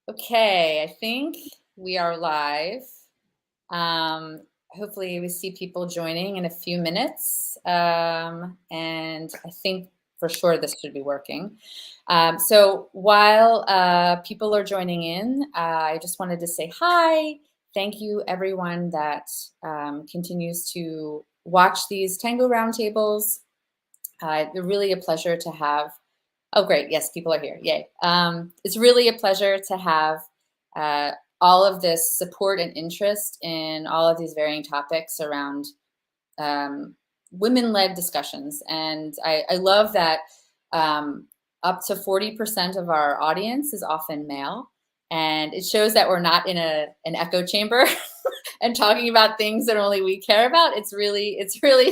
Okay, I think we are live. Hopefully we see people joining in a few minutes. And I think for sure this should be working. So while people are joining in, I just wanted to say hi. Thank you everyone that continues to watch these Tango roundtables. They're really a pleasure to have. Oh, great. Yes, people are here. Yay. It's really a pleasure to have uh, all of this support and interest in all of these varying topics around women-led discussions. And I love that up to 40% of our audience is often male. And it shows that we're not in an echo chamber and talking about things that only we care about. It's really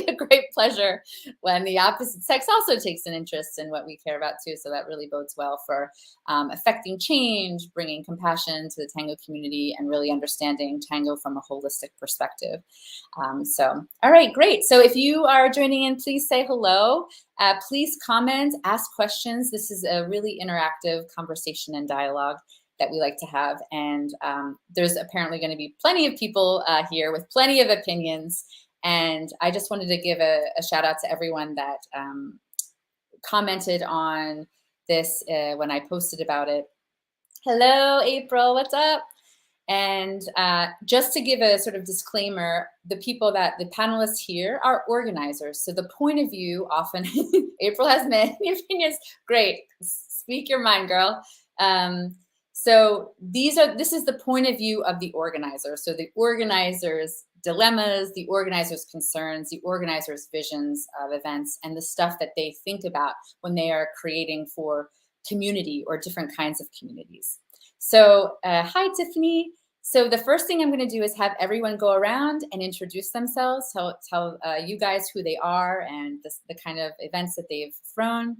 a great pleasure when the opposite sex also takes an interest in what we care about too. So that really bodes well for affecting change, bringing compassion to the Tango community, and really understanding Tango from a holistic perspective. So, all right, great. So if you are joining in, please say hello. Please comment, ask questions. This is a really interactive conversation and dialogue that we like to have. And there's apparently going to be plenty of people here with plenty of opinions. And I just wanted to give a shout out to everyone that commented on this when I posted about it. Hello, April, what's up? And just to give a sort of disclaimer, the panelists here are organizers. So the point of view often, April has many opinions. Great, speak your mind, girl. So this is the point of view of the organizer. So the organizer's dilemmas, the organizer's concerns, the organizer's visions of events, and the stuff that they think about when they are creating for community or different kinds of communities. So hi, Tiffany. So the first thing I'm going to do is have everyone go around and introduce themselves, tell you guys who they are and the kind of events that they've thrown.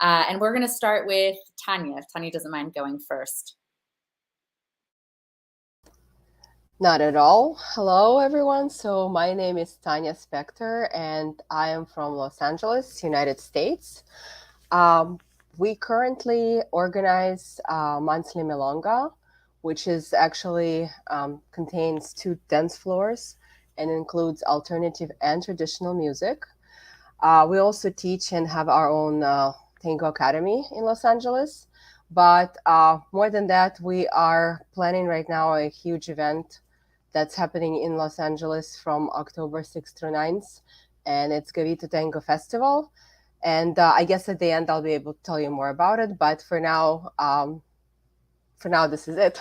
And we're going to start with Tanya, if Tanya doesn't mind going first. Not at all. Hello, everyone. So my name is Tanya Spector, and I am from Los Angeles, United States. We currently organize monthly Milonga, which is actually contains 2 dance floors and includes alternative and traditional music. We also teach and have our own Tango Academy in Los Angeles. But more than that, we are planning right now a huge event that's happening in Los Angeles from October 6th through 9th, and it's Gavito Tango Festival. And I guess at the end I'll be able to tell you more about it. But for now, this is it.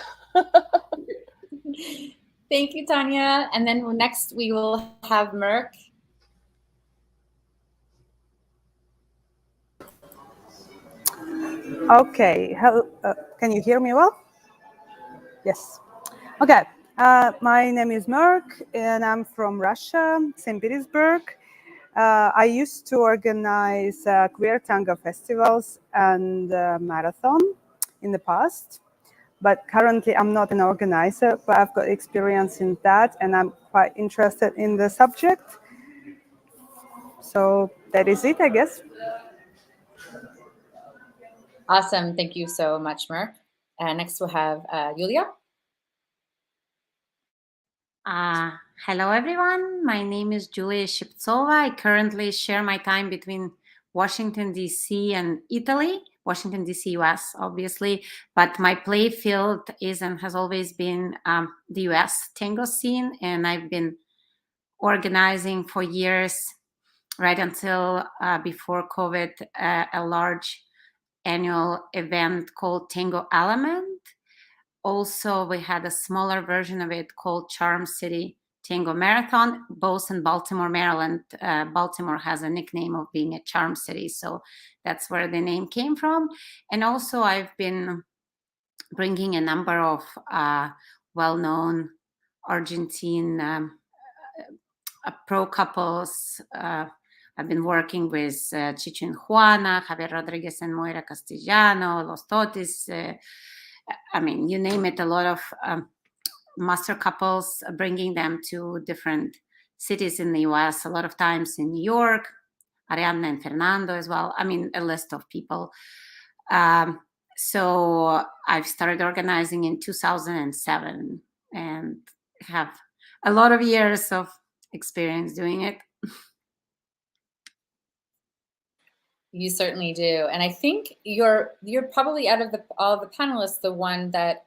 Thank you, Tanya. And then next we will have Merck. Okay, can you hear me well? Yes. Okay, my name is Merck, and I'm from Russia, St. Petersburg. I used to organize queer tango festivals and marathon in the past, but currently I'm not an organizer, but I've got experience in that, and I'm quite interested in the subject. So that is it, I guess. Awesome. Thank you so much, Merck. Next we'll have Yulia. Hello, everyone. My name is Julia Shiptsova. I currently share my time between Washington, D.C. and Italy, Washington, D.C., U.S., obviously. But my play field is and has always been the U.S. tango scene. And I've been organizing for years, right until before COVID, a large annual event called Tango Element. Also, we had a smaller version of it called Charm City Tango Marathon, both in Baltimore, Maryland. Baltimore has a nickname of being a charm city, so that's where the name came from. And also, I've been bringing a number of well-known Argentine pro couples. I've been working with Chicho and Juana, Javier Rodriguez and Moira Castellano, Los Totis, I mean, you name it, a lot of master couples, bringing them to different cities in the US, a lot of times in New York, Ariadna and Fernando as well. I mean, a list of people. So I've started organizing in 2007 and have a lot of years of experience doing it. You certainly do, and I think you're probably out of all the panelists the one that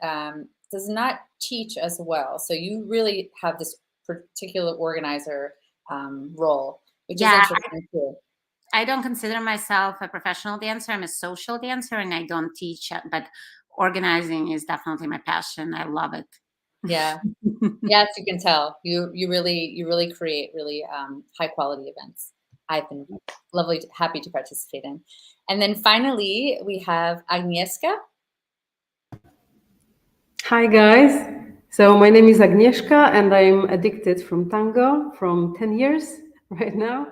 does not teach as well. So you really have this particular organizer role, which is interesting too. I don't consider myself a professional dancer. I'm a social dancer, and I don't teach. But organizing is definitely my passion. I love it. Yeah. Yes, you can tell. You really create really high quality events. I've been happy to participate in. And then finally, we have Agnieszka. Hi guys. So my name is Agnieszka and I'm addicted from tango from 10 years right now.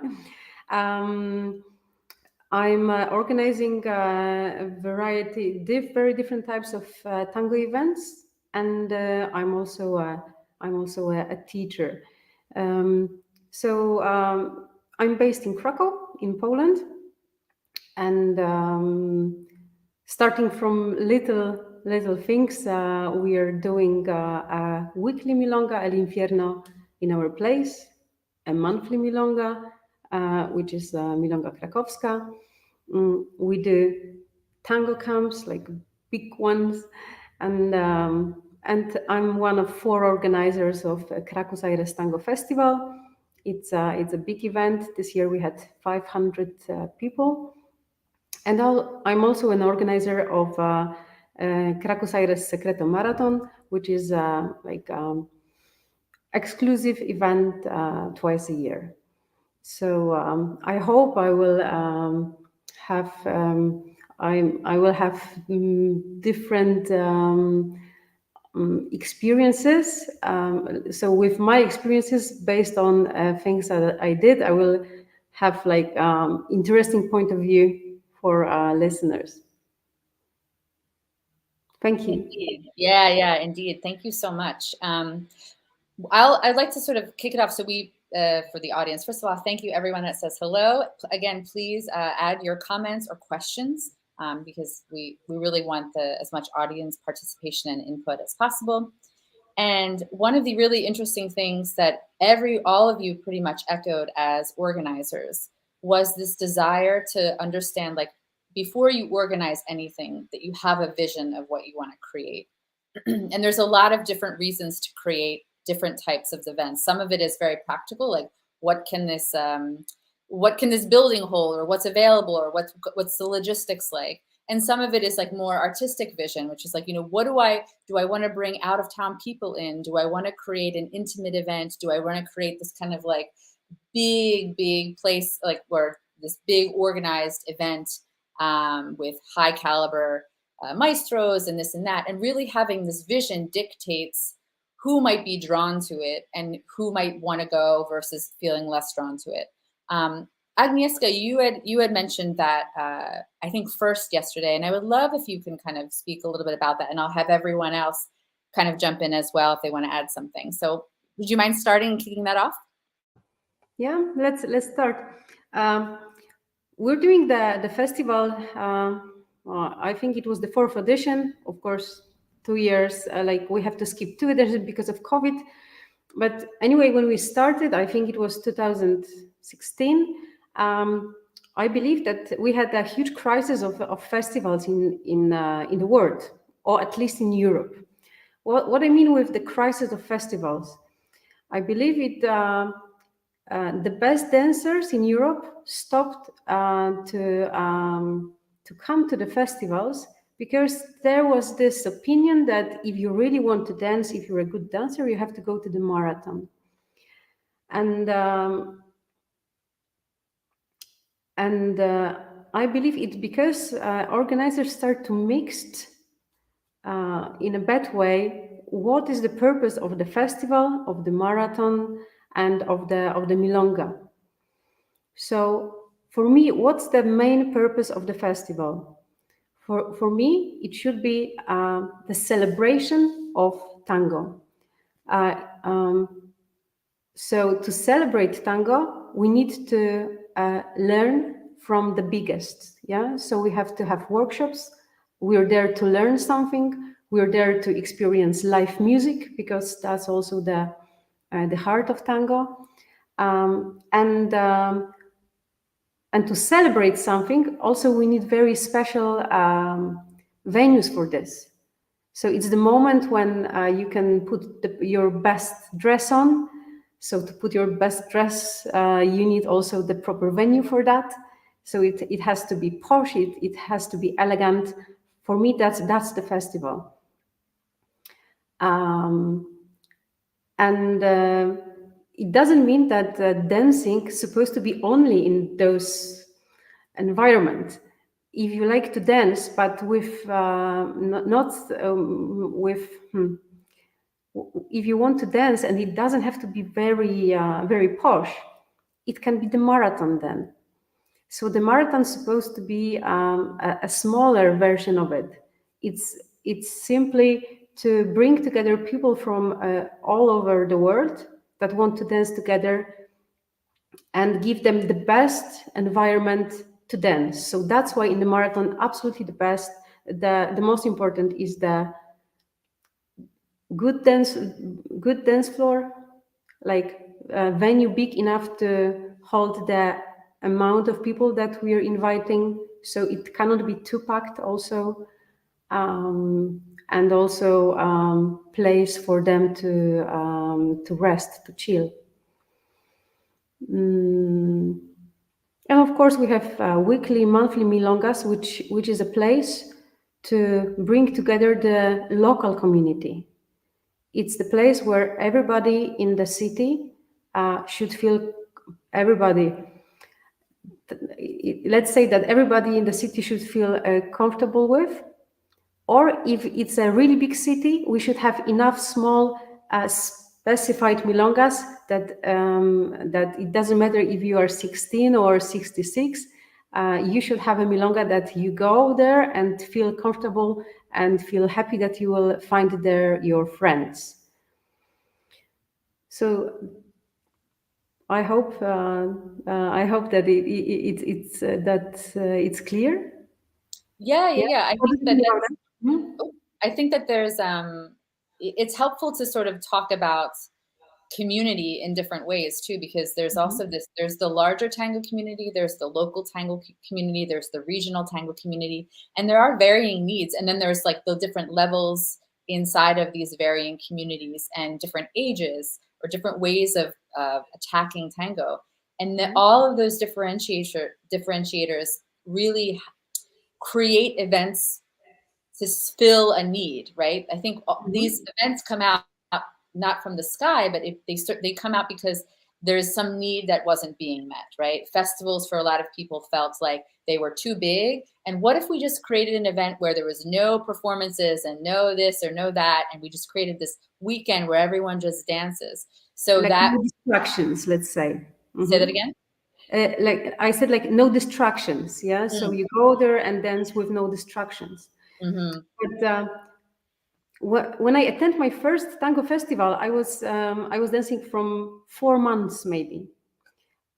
I'm organizing a variety, very different types of tango events, and I'm also a teacher. So I'm based in Krakow, in Poland, and starting from little things, we are doing a weekly milonga El Infierno in our place, a monthly milonga, which is milonga krakowska. We do tango camps, like big ones, and I'm one of 4 organizers of Krakow Tango Festival. It's a big event. This year we had 500 people. And I'm also an organizer of Krakow Secreto Marathon, which is exclusive event twice a year. So I hope I will have different experiences. So with my experiences based on things that I did, I will have interesting point of view for listeners. Thank you. Indeed. Yeah, indeed. Thank you so much. I'd like to sort of kick it off. So for the audience, first of all, thank you everyone that says hello. Again, please add your comments or questions because we really want as much audience participation and input as possible. And one of the really interesting things that all of you pretty much echoed as organizers was this desire to understand, like, before you organize anything, that you have a vision of what you want to create. And there's a lot of different reasons to create different types of events. Some of it is very practical, like what can this building hold, or what's available, or what's the logistics like. And some of it is like more artistic vision, which is like, what do I want to bring out of town people in? Do I want to create an intimate event? Do I want to create this kind of like big place, like where this big organized event with high caliber maestros and this and that, and really having this vision dictates who might be drawn to it and who might want to go versus feeling less drawn to it. Agnieszka, you had mentioned that I think first yesterday, and I would love if you can kind of speak a little bit about that, and I'll have everyone else kind of jump in as well if they want to add something. So would you mind starting and kicking that off? Yeah, let's start. We're doing the festival. I think it was the 4th edition. Of course, 2 years. We have to skip 2 editions because of COVID. But anyway, when we started, I think it was 2016. I believe that we had a huge crisis of festivals in the world, or at least in Europe. What I mean with the crisis of festivals, I believe the best dancers in Europe stopped to come to the festivals because there was this opinion that if you really want to dance, if you're a good dancer, you have to go to the marathon. And I believe it's because organizers start to mix in a bad way what is the purpose of the festival, of the marathon, and of the milonga. So for me, what's the main purpose of the festival? For me, it should be the celebration of tango. So to celebrate tango, we need to learn from the biggest. Yeah. So we have to have workshops We're there to learn something. We're there to experience live music, because that's also the heart of tango. And to celebrate something, also we need very special venues for this. So it's the moment when you can put your best dress on. So to put your best dress, you need also the proper venue for that. So it has to be posh, it has to be elegant. For me, that's the festival. It doesn't mean that dancing is supposed to be only in those environment. If you like to dance, but with if you want to dance and it doesn't have to be very posh, it can be the marathon then. So the marathon is supposed to be a smaller version of it. It's simply to bring together people from all over the world that want to dance together and give them the best environment to dance. So that's why in the marathon, absolutely the best, the most important is the good dance floor, like a venue big enough to hold the amount of people that we are inviting, so it cannot be too packed also, and also place for them to rest, to chill. And of course we have weekly, monthly milongas, which is a place to bring together the local community. It's the place where everybody in the city should feel, let's say that everybody in the city should feel comfortable with. Or if it's a really big city, we should have enough small specified milongas that it doesn't matter if you are 16 or 66, you should have a milonga that you go there and feel comfortable and feel happy that you will find there your friends. So I hope that it's clear. Yeah. I think that there's it's helpful to sort of talk about community in different ways too, because there's also there's the larger tango community, there's the local tango community, there's the regional tango community, and there are varying needs. And then there's like the different levels inside of these varying communities and different ages or different ways of attacking tango. And all of those differentiators really create events to fill a need, right? I think these events come out not from the sky, but they come out because there's some need that wasn't being met, right? Festivals for a lot of people felt like they were too big. And what if we just created an event where there was no performances and no this or no that, and we just created this weekend where everyone just dances? So like that no distractions, let's say. Say that again. Like I said, like no distractions. Yeah. So you go there and dance with no distractions. But when I attend my first tango festival, I was dancing from 4 months maybe,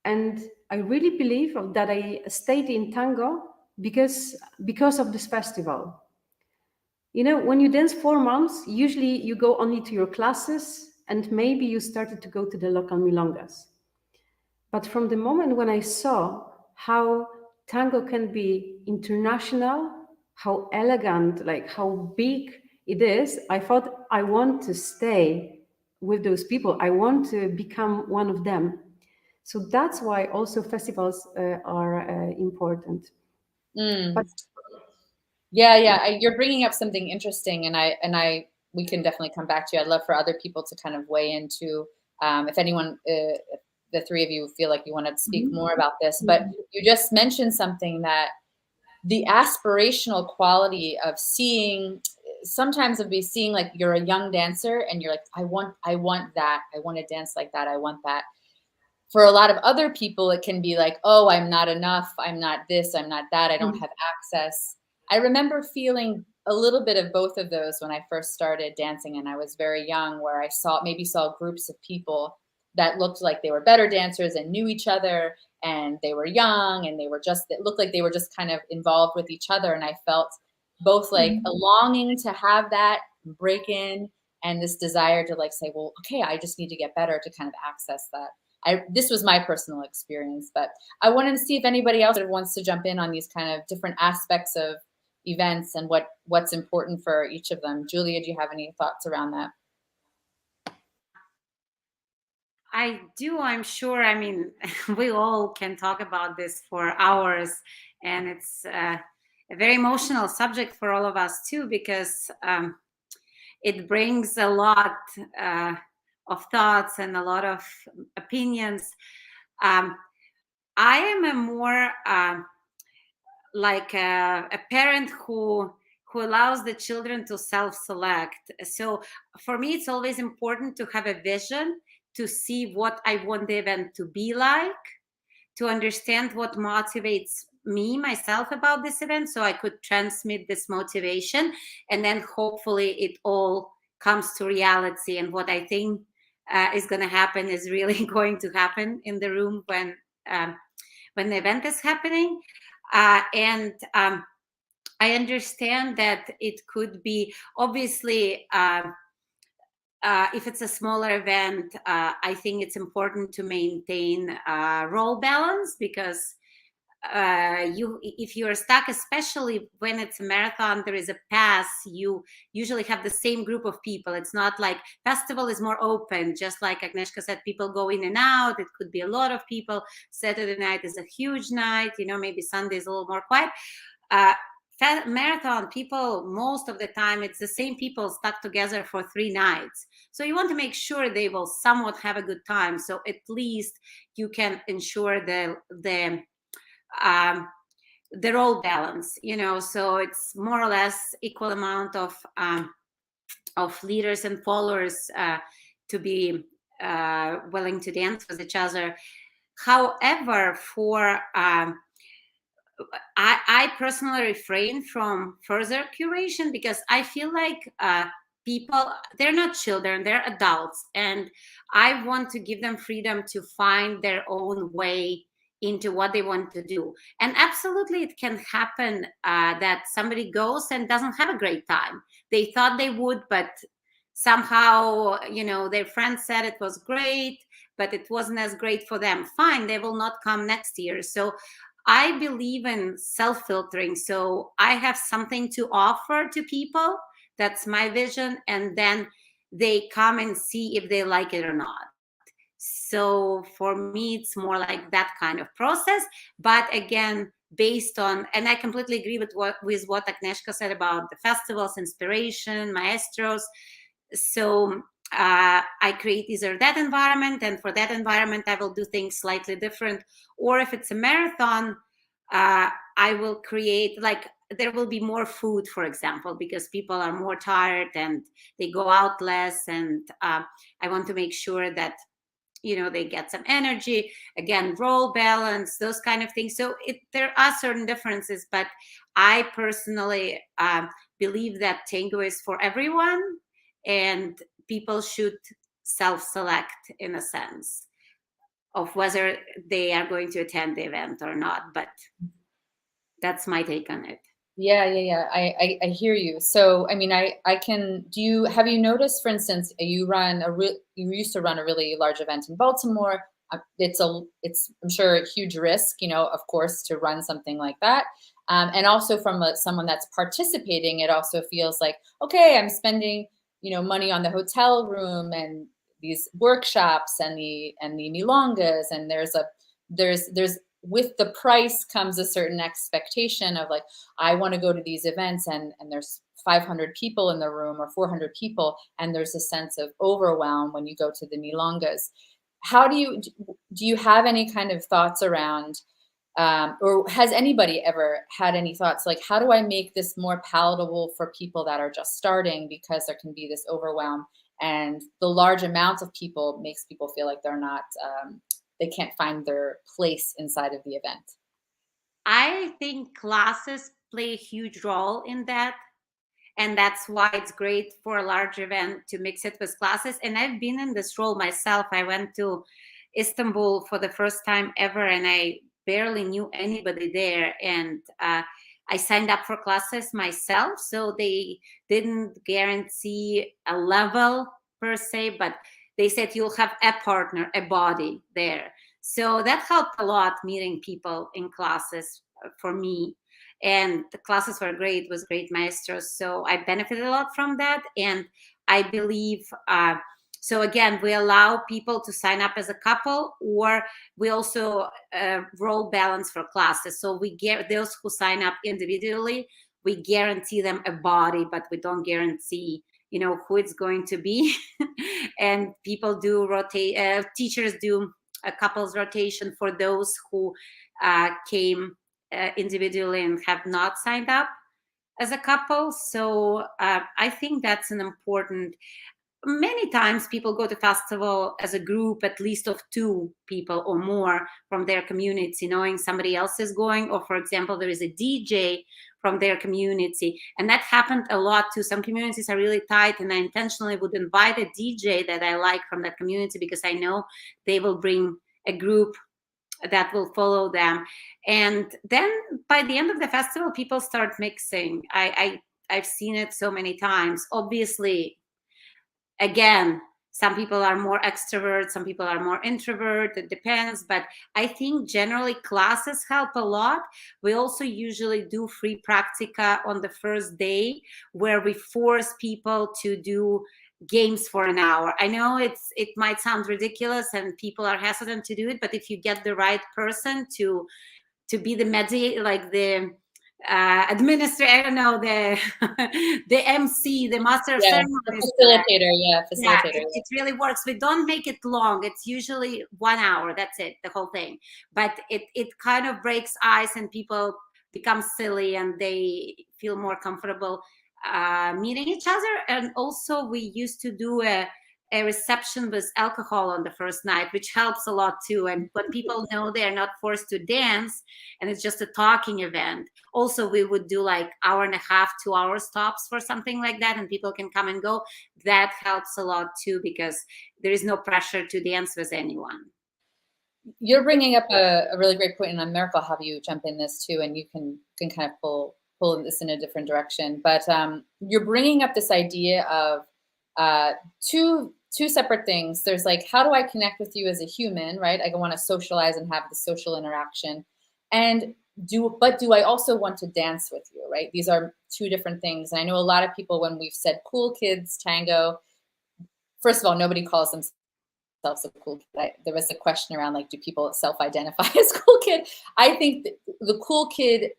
and I really believe that I stayed in tango because of this festival. You know, when you dance 4 months, usually you go only to your classes, and maybe you started to go to the local milongas. But from the moment when I saw how tango can be international, how elegant, like how big it is, I thought I want to stay with those people. I want to become one of them. So that's why also festivals are important. But You're bringing up something interesting, and we can definitely come back to you. I'd love for other people to kind of weigh into if anyone. The three of you feel like you want to speak more about this, but you just mentioned something, that the aspirational quality of seeing like you're a young dancer and you're like, I want that. I want to dance like that. I want that. For a lot of other people, it can be like, oh, I'm not enough. I'm not this. I'm not that. I don't have access. I remember feeling a little bit of both of those when I first started dancing and I was very young, where I saw groups of people that looked like they were better dancers and knew each other, and they were young, and it looked like they were just kind of involved with each other. And I felt both like a longing to have that break in and this desire to like say, well, okay, I just need to get better to kind of access that. This was my personal experience, but I wanted to see if anybody else wants to jump in on these kind of different aspects of events and what's important for each of them. Julia, do you have any thoughts around that? I do, I'm sure. I mean, we all can talk about this for hours, and it's a very emotional subject for all of us too, because it brings a lot of thoughts and a lot of opinions. I am a more like a parent who allows the children to self-select. So for me, it's always important to have a vision, to see what I want the event to be like, to understand what motivates me, myself about this event, so I could transmit this motivation. And then hopefully it all comes to reality. And what I think is going to happen is really going to happen in the room when the event is happening. I understand that it could be, obviously, if it's a smaller event, I think it's important to maintain role balance, because if you're stuck, especially when it's a marathon, there is a pass, you usually have the same group of people. It's not like festival is more open, just like Agnieszka said, people go in and out. It could be a lot of people. Saturday night is a huge night, maybe Sunday is a little more quiet. Marathon people, most of the time it's the same people stuck together for 3 nights, so you want to make sure they will somewhat have a good time, so at least you can ensure the role balance, so it's more or less equal amount of leaders and followers to be willing to dance with each other. However, for I personally refrain from further curation, because I feel like people, they're not children, they're adults, and I want to give them freedom to find their own way into what they want to do. And absolutely it can happen that somebody goes and doesn't have a great time. They thought they would, but somehow, their friend said it was great, but it wasn't as great for them. Fine, they will not come next year. So I believe in self-filtering. So I have something to offer to people. That's my vision. And then they come and see if they like it or not. So for me, it's more like that kind of process. But again, based on, and I completely agree with what Agnieszka said about the festivals, inspiration, maestros. So I create either that environment, and for that environment, I will do things slightly different. Or if it's a marathon, I will create, like, there will be more food, for example, because people are more tired and they go out less. And I want to make sure that, they get some energy, again, role balance, those kind of things. So there are certain differences, but I personally believe that Tango is for everyone, and people should self-select in a sense of whether they are going to attend the event or not. But that's my take on it. Yeah. I hear you. So, I mean, have you noticed, for instance, you used to run a really large event in Baltimore. It's I'm sure a huge risk, of course, to run something like that. And also from someone that's participating, it also feels like, okay, I'm spending, money on the hotel room and these workshops and the milongas, and there's with the price comes a certain expectation of like, I want to go to these events and there's 500 people in the room or 400 people, and there's a sense of overwhelm when you go to the milongas. How do you have any kind of thoughts around, or has anybody ever had any thoughts like, how do I make this more palatable for people that are just starting, because there can be this overwhelm, and the large amount of people makes people feel like they're not they can't find their place inside of the event? I think classes play a huge role in that. And that's why it's great for a large event to mix it with classes. And I've been in this role myself. I went to Istanbul for the first time ever, and I barely knew anybody there. And I signed up for classes myself, so they didn't guarantee a level per se, but they said you'll have a partner, a body there. So that helped a lot, meeting people in classes for me. And the classes were great, it was great maestros. So I benefited a lot from that. And I believe, so again, we allow people to sign up as a couple, or we also role balance for classes. So we get those who sign up individually, we guarantee them a body, but we don't guarantee, you know, who it's going to be. And people do rotate, teachers do a couples rotation for those who came individually and have not signed up as a couple. So I think that's an important. Many times people go to festival as a group, at least of 2 people or more from their community, knowing somebody else is going, or for example, there is a DJ from their community. And that happened a lot too. Some communities are really tight, and I intentionally would invite a DJ that I like from that community because I know they will bring a group that will follow them. And then by the end of the festival, people start mixing. I've seen it so many times. Obviously, again, some people are more extrovert, some people are more introvert, it depends. But I think generally classes help a lot. We also usually do free practica on the first day, where we force people to do games for an hour. I know it might sound ridiculous and people are hesitant to do it, but if you get the right person to be the mediator, like the administrator, I don't know, the the MC, the master of ceremonies, facilitator. It really works. We don't make it long. It's usually 1 hour. That's it, the whole thing. But it kind of breaks ice, and people become silly, and they feel more comfortable meeting each other. And also, we used to do a reception with alcohol on the first night, which helps a lot too. And when people know they're not forced to dance and it's just a talking event, also we would do like 1.5 hours, 2 hour stops for something like that, and people can come and go. That helps a lot too, because there is no pressure to dance with anyone. You're bringing up a really great point, and America, I'll have you jump in this too, and you can kind of pull this in a different direction. But you're bringing up this idea of two separate things. There's like, how do I connect with you as a human, right? I want to socialize and have the social interaction. And do I also want to dance with you, right? These are 2 different things. And I know a lot of people, when we've said cool kids, tango, first of all, nobody calls themselves a cool kid. There was a question around, like, do people self-identify as cool kid? I think the cool kid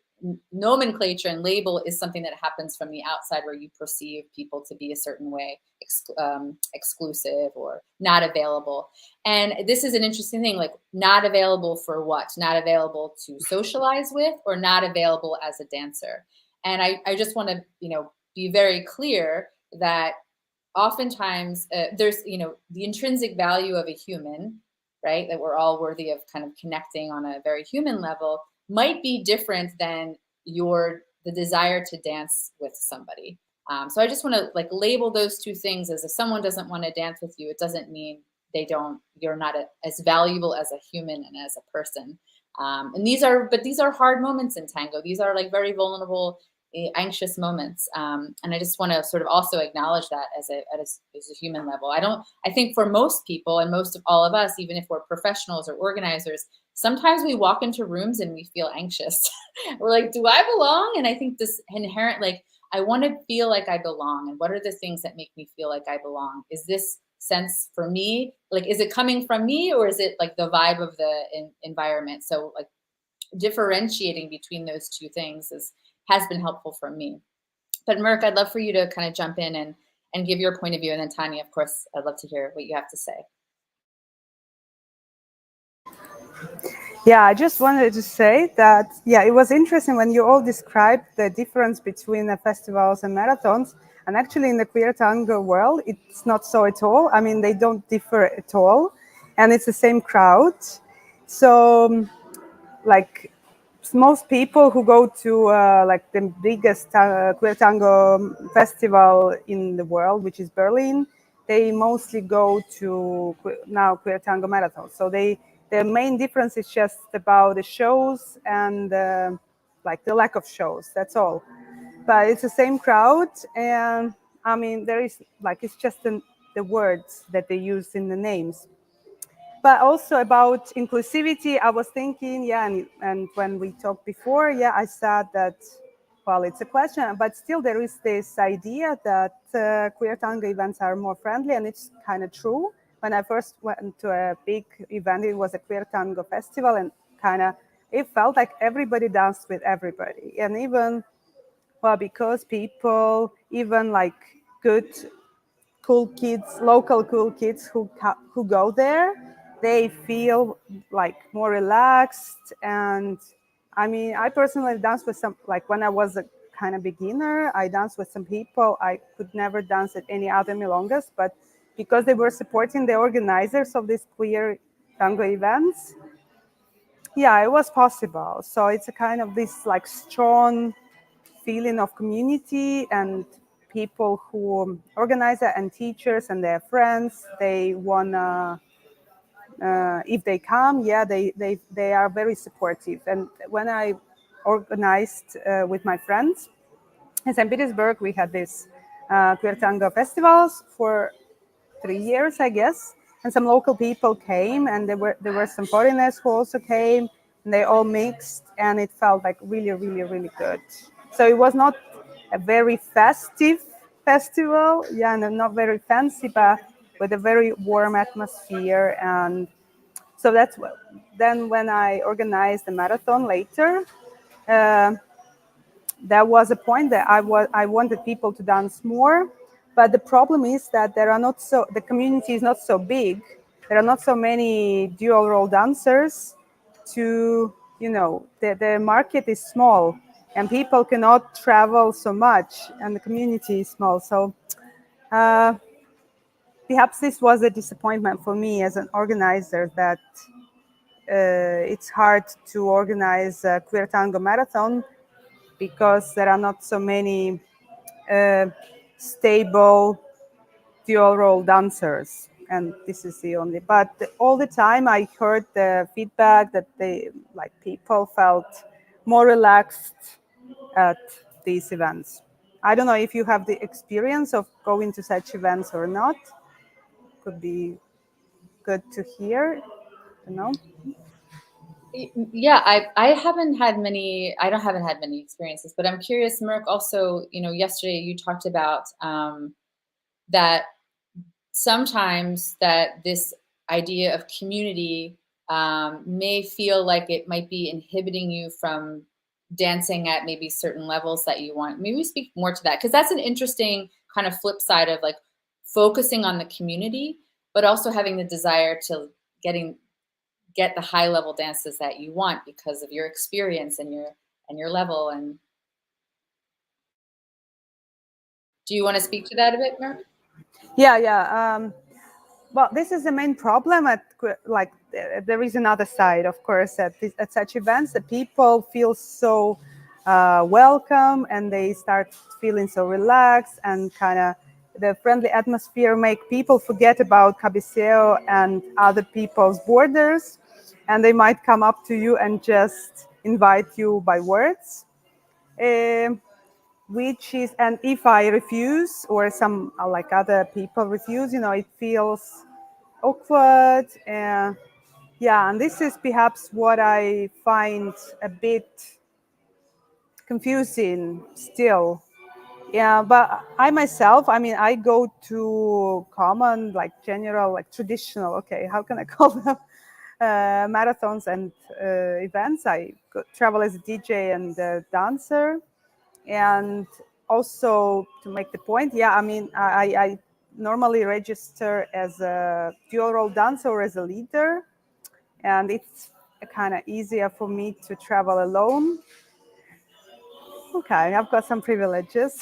nomenclature and label is something that happens from the outside, where you perceive people to be a certain way, exclusive or not available. And this is an interesting thing, like, not available for what? Not available to socialize with, or not available as a dancer. And I just want to, be very clear that oftentimes there's, the intrinsic value of a human, right? That we're all worthy of kind of connecting on a very human level, might be different than the desire to dance with somebody. So I just want to label those 2 things as, if someone doesn't want to dance with you, it doesn't mean you're not as valuable as a human and as a person. And these are hard moments in tango. These are like very vulnerable, anxious moments. And I just want to sort of also acknowledge that as a human level. I think for most people, and most of all of us, even if we're professionals or organizers, sometimes we walk into rooms and we feel anxious. We're like, do I belong? And I think this inherent, I want to feel like I belong. And what are the things that make me feel like I belong? Is this sense for me? Is it coming from me, or is it like the vibe of the environment? So differentiating between those 2 things has been helpful for me. But Mirk, I'd love for you to kind of jump in and give your point of view. And then Tanya, of course, I'd love to hear what you have to say. Yeah, I just wanted to say that, it was interesting when you all described the difference between the festivals and marathons. And actually in the queer tango world, it's not so at all. I mean, they don't differ at all. And it's the same crowd. So most people who go to the biggest queer tango festival in the world, which is Berlin, they mostly go to now queer tango marathons. So the main difference is just about the shows and like the lack of shows, that's all. But it's the same crowd, and I mean, there is like, it's just the words that they use in the names. But also about inclusivity, I was thinking, yeah, and when we talked before, yeah, I said that, well, it's a question, but still there is this idea that queer tango events are more friendly, and it's kind of true. When I first went to a big event, it was a queer tango festival, and kind of, it felt like everybody danced with everybody. And even, well, because people, even like good cool kids, local cool kids who go there, they feel like more relaxed. And I mean, I personally danced with some, like when I was a kind of beginner, I danced with some people I could never dance at any other milongas, but because they were supporting the organizers of these queer tango events, yeah, it was possible. So it's a kind of this like strong feeling of community, and people who organize it and teachers and their friends, they wanna, if they come, yeah, they are very supportive. And when I organized with my friends in St. Petersburg, we had this queer tango festivals for 3 years, I guess. And some local people came, and there were some foreigners who also came, and they all mixed, and it felt like really, really, really good. So it was not a very festive festival, yeah, and not very fancy, but with a very warm atmosphere. And so that's what. Then when I organized the marathon later, uh, there was a point that I wanted people to dance more, but the problem is that the community is not so big. There are not so many dual role dancers to, the market is small, and people cannot travel so much, and the community is small. So perhaps this was a disappointment for me as an organizer, that it's hard to organize a queer tango marathon because there are not so many stable dual role dancers, and this is the only. But all the time I heard the feedback that people felt more relaxed at these events. I don't know if you have the experience of going to such events or not. Could be good to hear, you know. Yeah, I haven't had many, I don't haven't had many experiences, but I'm curious, Merck, also, yesterday you talked about that sometimes that this idea of community may feel like it might be inhibiting you from dancing at maybe certain levels that you want. Maybe speak more to that, because that's an interesting kind of flip side of like focusing on the community, but also having the desire to get the high level dances that you want because of your experience and your level. And do you want to speak to that a bit, Merck? Yeah. Well, this is the main problem there is another side, of course, at such events, that people feel so welcome, and they start feeling so relaxed, and kind of the friendly atmosphere make people forget about cabeceo and other people's borders, and they might come up to you and just invite you by words. Which is, and if I refuse, or some like other people refuse, it feels awkward. And yeah, and this is perhaps what I find a bit confusing still. Yeah, but I myself, I mean, I go to common, like general, like traditional, okay, how can I call them? Marathons and events. I travel as a DJ and a dancer. And also, to make the point, yeah, I mean, I normally register as a dual role dancer or as a leader, and it's kind of easier for me to travel alone. Okay, I've got some privileges.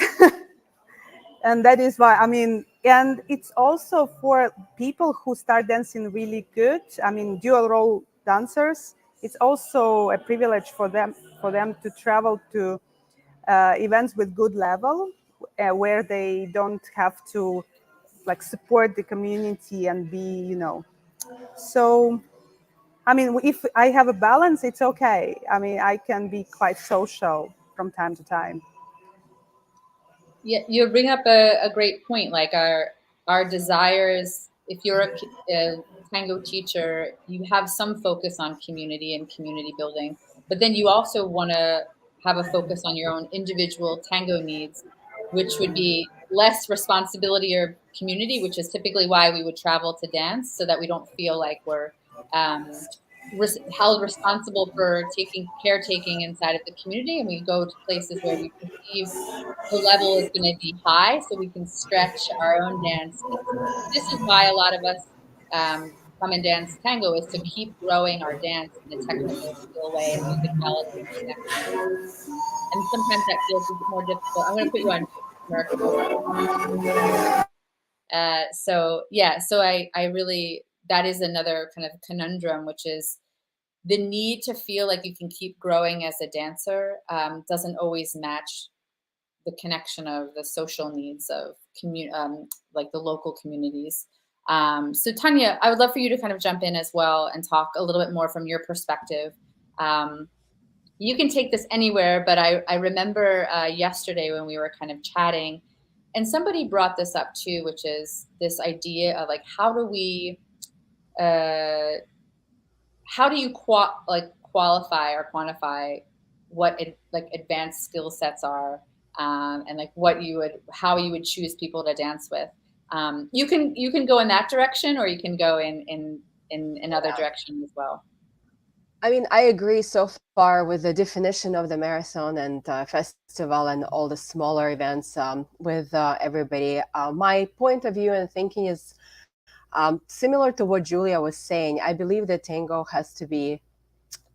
And that is why, I mean, and it's also for people who start dancing really good, I mean, dual role dancers, it's also a privilege for them to travel to events with good level, where they don't have to like support the community and be, so I mean, if I have a balance, it's okay. I mean, I can be quite social from time to time. Yeah, you bring up a great point. Like our desires. If you're a tango teacher, you have some focus on community and community building, but then you also want to have a focus on your own individual tango needs, which would be less responsibility or community, which is typically why we would travel to dance, so that we don't feel like we're held responsible for caretaking inside of the community, and we go to places where we perceive the level is going to be high, so we can stretch our own dance needs. This is why a lot of us come and dance tango, is to keep growing our dance in a technical skill way and musicality and connection. And sometimes that feels more difficult. I'm going to put you on mute, Mark. So yeah, so I really, that is another kind of conundrum, which is the need to feel like you can keep growing as a dancer doesn't always match the connection of the social needs of like the local communities. So Tanya, I would love for you to kind of jump in as well and talk a little bit more from your perspective. You can take this anywhere, but I remember yesterday when we were kind of chatting, and somebody brought this up too, which is this idea of like, how do you qualify or quantify what like advanced skill sets are, and like how you would choose people to dance with. You can go in that direction, or you can go in another direction as well. I mean, I agree so far with the definition of the marathon and festival and all the smaller events with everybody. My point of view and thinking is similar to what Julia was saying. I believe that tango has to be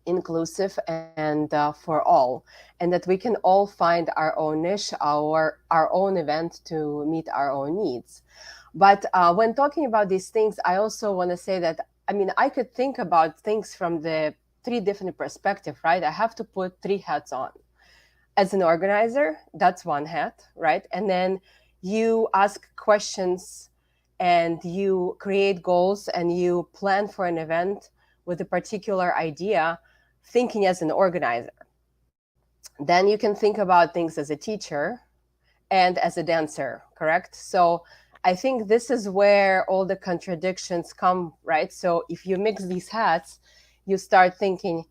inclusive and for all, and that we can all find our own niche, our own event to meet our own needs. But when talking about these things, I also want to say that, I mean, I could think about things from the three different perspectives, right? I have to put three hats on. As an organizer, that's one hat, right? And then you ask questions and you create goals and you plan for an event with a particular idea, thinking as an organizer. Then you can think about things as a teacher and as a dancer, correct? So I think this is where all the contradictions come, right? So if you mix these hats, you start thinking,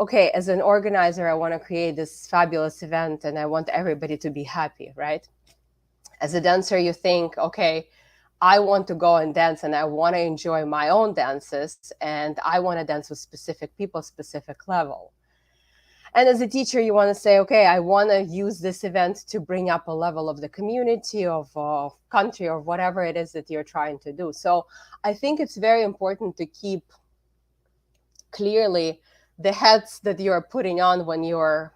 okay, as an organizer, I want to create this fabulous event and I want everybody to be happy, right? As a dancer, you think, okay, I want to go and dance and I want to enjoy my own dances and I want to dance with specific people, specific level. And as a teacher, you want to say, okay, I want to use this event to bring up a level of the community, of country, or whatever it is that you're trying to do. So I think it's very important to keep clearly the hats that you're putting on when you're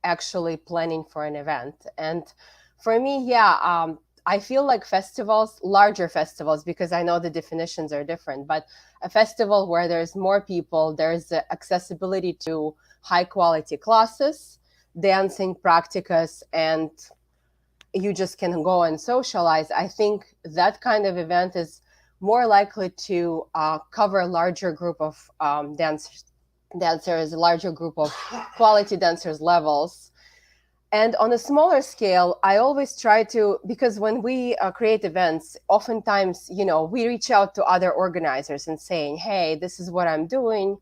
actually planning for an event. And for me, yeah, I feel like festivals, larger festivals, because I know the definitions are different, but a festival where there's more people, there's the accessibility to high quality classes, dancing practicas, and you just can go and socialize. I think that kind of event is more likely to cover a larger group of dancers, a larger group of quality dancers levels. And on a smaller scale, I always try to, because when we create events, oftentimes, you know, we reach out to other organizers and saying, hey, this is what I'm doing,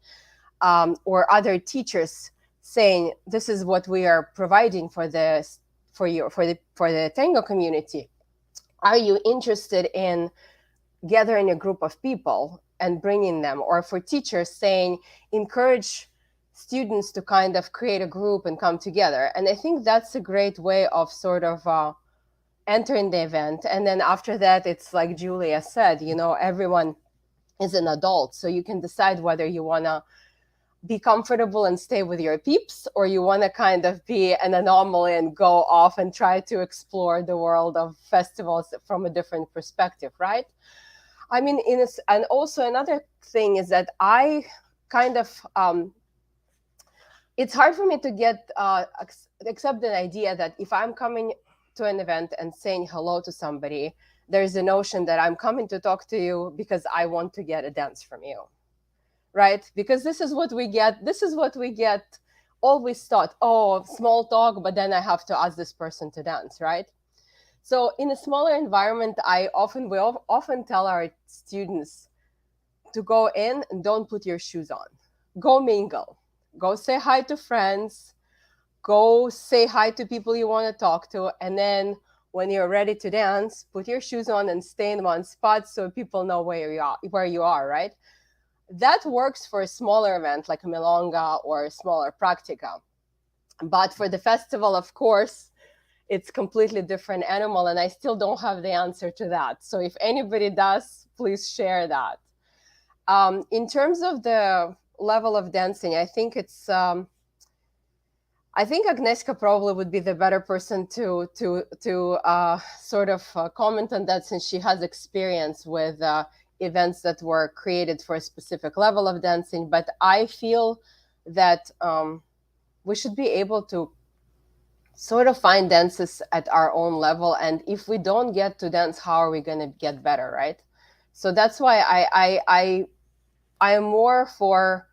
or other teachers saying, this is what we are providing for the tango community. Are you interested in gathering a group of people and bringing them? Or for teachers saying, encourage students to kind of create a group and come together. And I think that's a great way of sort of entering the event. And then after that, it's like Julia said, you know, everyone is an adult. So you can decide whether you want to be comfortable and stay with your peeps, or you want to kind of be an anomaly and go off and try to explore the world of festivals from a different perspective, right? I mean, and also another thing is that I kind of, it's hard for me to accept the idea that if I'm coming to an event and saying hello to somebody, there's a notion that I'm coming to talk to you because I want to get a dance from you. right? Because this is what we get. This is what we get always taught. Oh, small talk, but then I have to ask this person to dance, right? So in a smaller environment, we often tell our students to go in and don't put your shoes on. Go mingle. Go say hi to friends. Go say hi to people you want to talk to. And then when you're ready to dance, put your shoes on and stay in one spot so people know where you are, right? That works for a smaller event like a milonga or a smaller practica. But for the festival, of course, it's completely different animal, and I still don't have the answer to that. So if anybody does, please share that. In terms of the level of dancing, I think it's I think Agnieszka probably would be the better person to sort of comment on that, since she has experience with events that were created for a specific level of dancing. But I feel that we should be able to sort of find dances at our own level. And if we don't get to dance, how are we going to get better, right? So that's why I am more for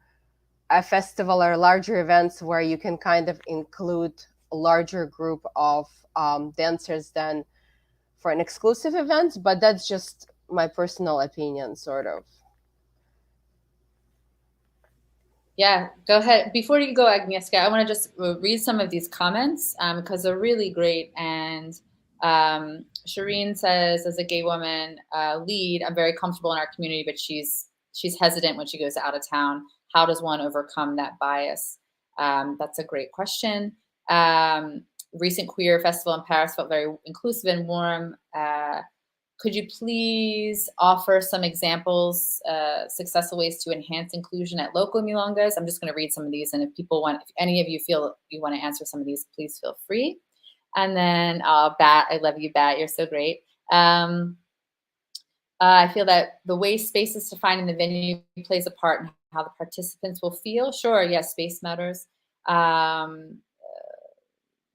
a festival or larger events where you can kind of include a larger group of dancers than for an exclusive event. But that's just my personal opinion, sort of. Yeah, go ahead. Before you go, Agnieszka, I want to just read some of these comments because they're really great. And Shireen says, as a gay woman lead, I'm very comfortable in our community, but she's hesitant when she goes out of town. How does one overcome that bias? That's a great question. Recent queer festival in Paris felt very inclusive and warm. Could you please offer some examples, successful ways to enhance inclusion at local milongas? I'm just going to read some of these, and if any of you feel you want to answer some of these, please feel free. And then Bat, I love you, Bat. You're so great. I feel that the way space is defined in the venue plays a part in how the participants will feel. Sure, yes, space matters.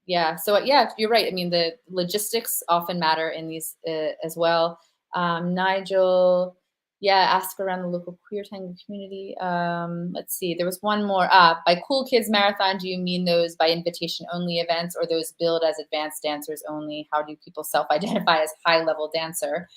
Yeah, so yeah, you're right. I mean, the logistics often matter in these as well. Nigel, yeah, ask around the local queer Tango community. Let's see, there was one more. By Cool Kids Marathon, do you mean those by invitation only events or those billed as advanced dancers only? How do people self-identify as high-level dancer?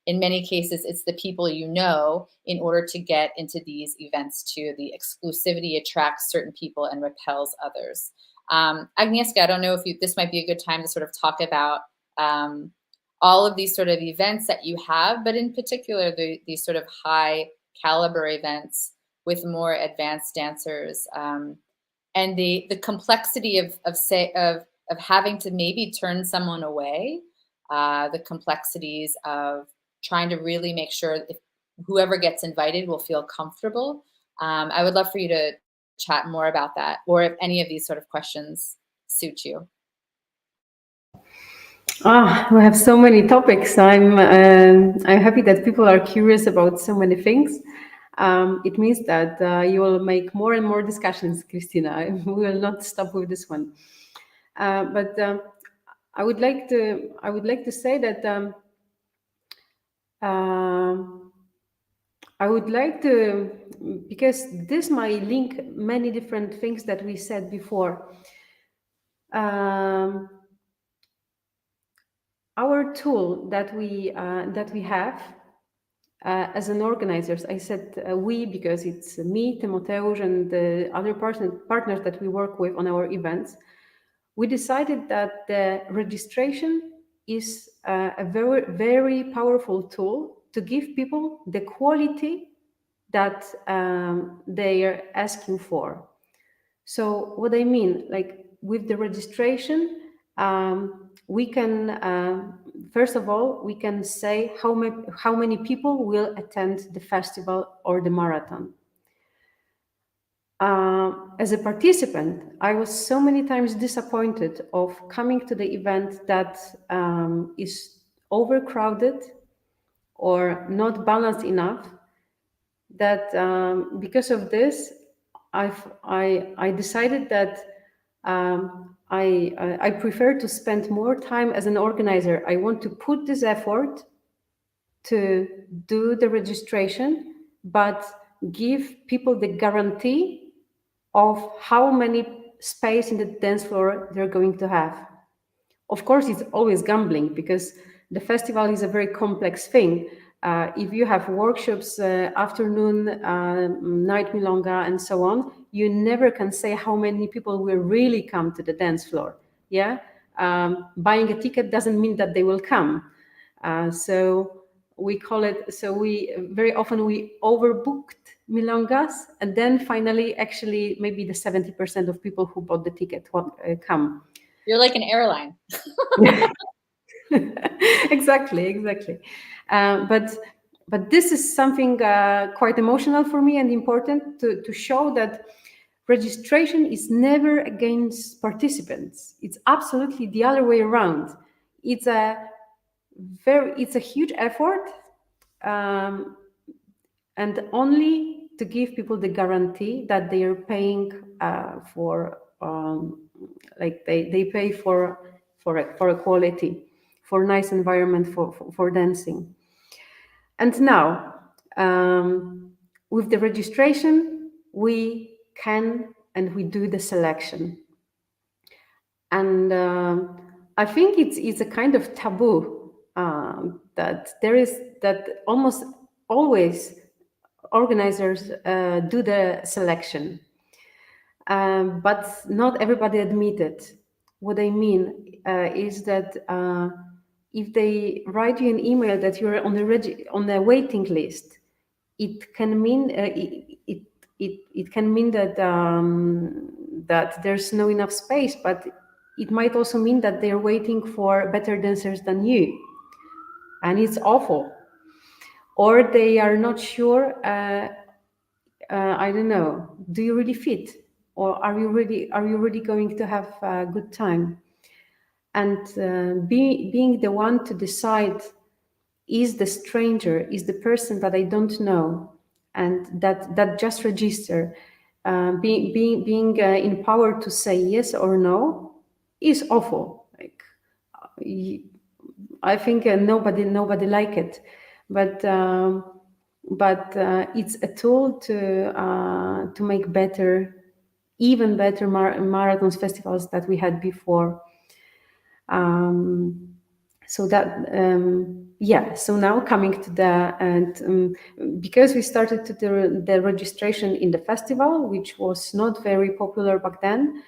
In many cases, it's the people you know in order to get into these events too. The exclusivity attracts certain people and repels others. Agnieszka, I don't know if this might be a good time to sort of talk about all of these sort of events that you have, but in particular, these sort of high caliber events with more advanced dancers, and the complexity of having to maybe turn someone away, the complexities of trying to really make sure if whoever gets invited will feel comfortable. I would love for you to chat more about that, or if any of these sort of questions suit you. We have so many topics. I'm happy that people are curious about so many things. It means that you will make more and more discussions, Christina. We will not stop with this one. But I would like to say that I would like to, because this might link many different things that we said before. Our tool that we have as an organizers, I said we because it's me, Timoteusz, and the other partners that we work with on our events. We decided that the registration is a very, very powerful tool to give people the quality that they are asking for. So what I mean, like with the registration, we can, first of all, we can say how many people will attend the festival or the marathon. As a participant, I was so many times disappointed of coming to the event that is overcrowded or not balanced enough, that because of this, I decided that I prefer to spend more time as an organizer. I want to put this effort to do the registration, but give people the guarantee of how many space in the dance floor they're going to have. Of course, it's always gambling because the festival is a very complex thing. If you have workshops, afternoon, night milonga, and so on, you never can say how many people will really come to the dance floor. Yeah, buying a ticket doesn't mean that they will come. So we call it. So we very often we overbooked milongas, and then finally, actually, maybe the 70% of people who bought the ticket come. You're like an airline. Exactly. But this is something quite emotional for me and important to show that registration is never against participants. It's absolutely the other way around. It's a huge effort, and only to give people the guarantee that they are paying for, like they pay for equality, for nice environment for dancing. And now, with the registration, we can and we do the selection. And I think it's a kind of taboo that almost always organizers do the selection, but not everybody admit it. What I mean is that if they write you an email that you're on the waiting list, it can mean it can mean that that there's no enough space, but it might also mean that they're waiting for better dancers than you, and it's awful. Or they are not sure. I don't know. Do you really fit, or are you really going to have a good time? And being the one to decide, is the stranger, is the person that I don't know, and that just register, being empowered to say yes or no, is awful. Like, I think nobody like it, but it's a tool to make even better marathons, festivals that we had before. So that so now coming to because we started to do the registration in the festival, which was not very popular back then.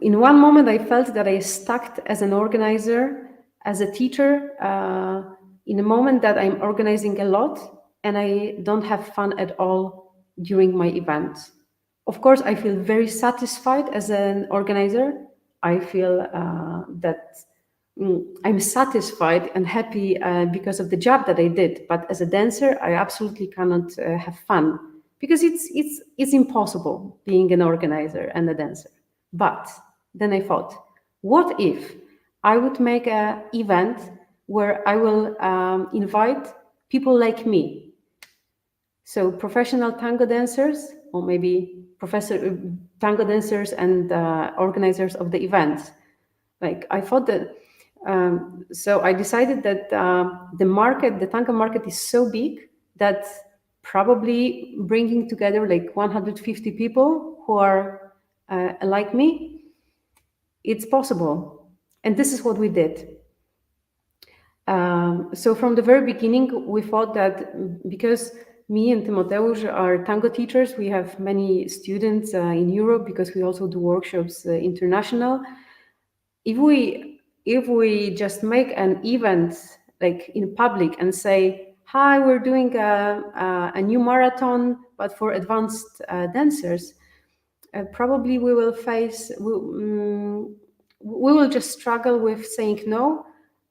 In one moment, I felt that I stuck as an organizer, as a teacher, in a moment that I'm organizing a lot and I don't have fun at all during my events. Of course, I feel very satisfied as an organizer. I feel that I'm satisfied and happy because of the job that I did. But as a dancer, I absolutely cannot have fun because it's impossible being an organizer and a dancer. But then I thought, what if I would make an event where I will invite people like me? So professional tango dancers, or maybe tango dancers and organizers of the events. Like, I thought that, so I decided that the tango market is so big that probably bringing together like 150 people who are like me, it's possible. And this is what we did. So from the very beginning, we thought that because me and Timoteusz are tango teachers, we have many students in Europe because we also do workshops international. If we just make an event like in public and say, hi, we're doing a new marathon, but for advanced dancers, probably we will we will just struggle with saying no,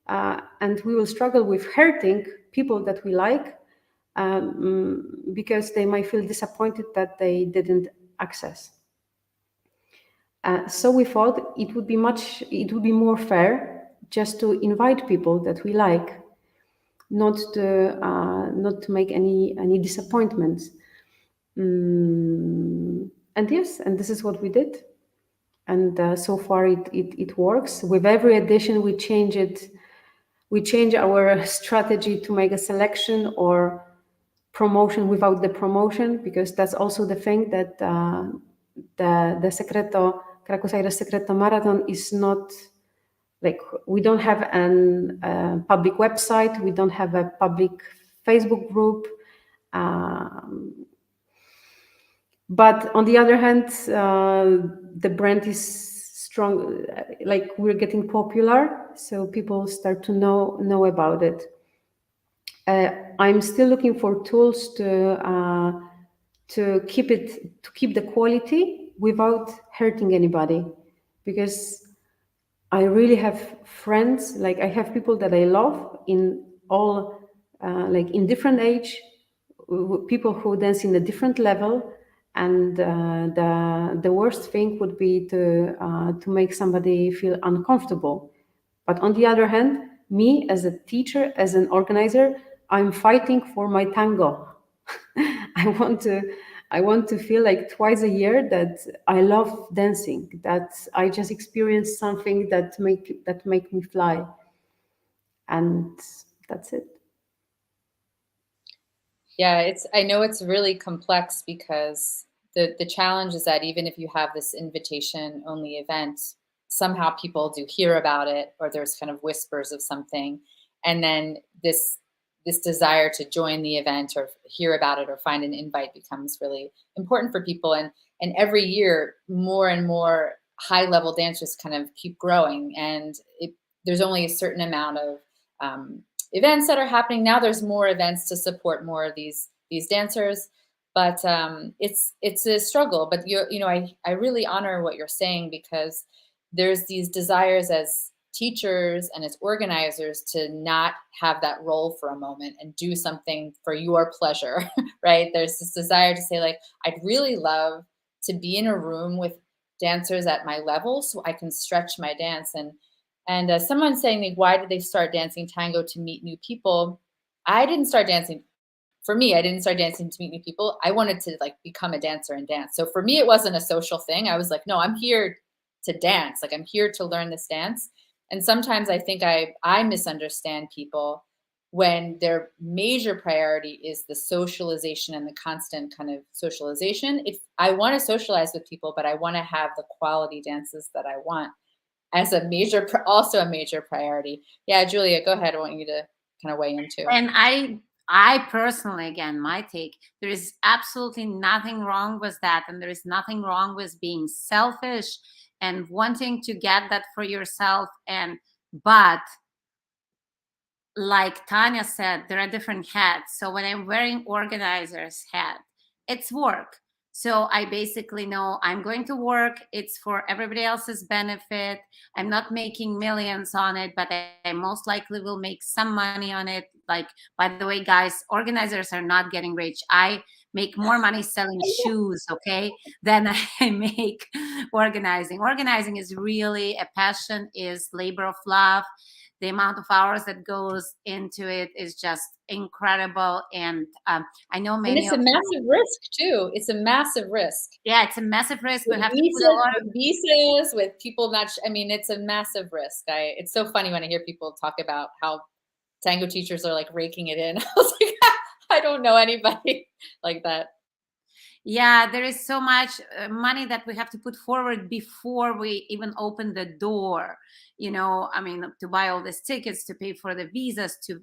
and we will struggle with hurting people that we like, because they might feel disappointed that they didn't access. So we thought it would be more fair just to invite people that we like, not to make any disappointments. And yes, and this is what we did. And so far it works. With every edition we change it. we change our strategy to make a selection or promotion without the promotion, because that's also the thing that the Secreto, Krakow Secreto Marathon is not like, we don't have a public website, we don't have a public Facebook group. But on the other hand, the brand is strong, like we're getting popular, so people start to know about it. I'm still looking for tools to keep the quality without hurting anybody, because I really have friends, like I have people that I love in all, like in different age, people who dance in a different level, and the worst thing would be to make somebody feel uncomfortable. But on the other hand, me as a teacher, as an organizer, I'm fighting for my tango. I want to feel like twice a year that I love dancing, that I just experienced something that make me fly, and that's it. Yeah, I know it's really complex, because the challenge is that even if you have this invitation only event, somehow people do hear about it, or there's kind of whispers of something, and then this desire to join the event or hear about it or find an invite becomes really important for people. And every year, more and more high level dancers kind of keep growing, and there's only a certain amount of events that are happening now. There's more events to support more of these dancers, but it's a struggle. But I really honor what you're saying, because there's these desires as teachers and as organizers to not have that role for a moment and do something for your pleasure, right? There's this desire to say, like, I'd really love to be in a room with dancers at my level so I can stretch my dance. And someone saying, like, why did they start dancing tango? To meet new people. I didn't start dancing. For me, I didn't start dancing to meet new people. I wanted to like become a dancer and dance. So for me, it wasn't a social thing. I was like, no, I'm here to dance. Like, I'm here to learn this dance. And sometimes I think I misunderstand people when their major priority is the socialization and the constant kind of socialization. If I want to socialize with people, but I want to have the quality dances that I want as also a major priority. Yeah, Julia, go ahead. I want you to kind of weigh in too. And I personally, again, my take, there is absolutely nothing wrong with that. And there is nothing wrong with being selfish and wanting to get that for yourself. But like Tanya said, there are different hats. So when I'm wearing organizer's hat, it's work. So I basically know I'm going to work. It's for everybody else's benefit. I'm not making millions on it, but I most likely will make some money on it. Like, by the way, guys, organizers are not getting rich. I make more money selling shoes, okay, than I make organizing. Organizing is really a passion, is labor of love. The amount of hours that goes into it is just incredible. And I know many. And it's a massive risk too. It's a massive risk. Yeah, it's a massive risk. We have to put a lot of visas with people not. I mean, it's a massive risk. It's so funny when I hear people talk about how tango teachers are like raking it in. I was like, I don't know anybody like that. Yeah, there is so much money that we have to put forward before we even open the door. I mean, to buy all these tickets, to pay for the visas, to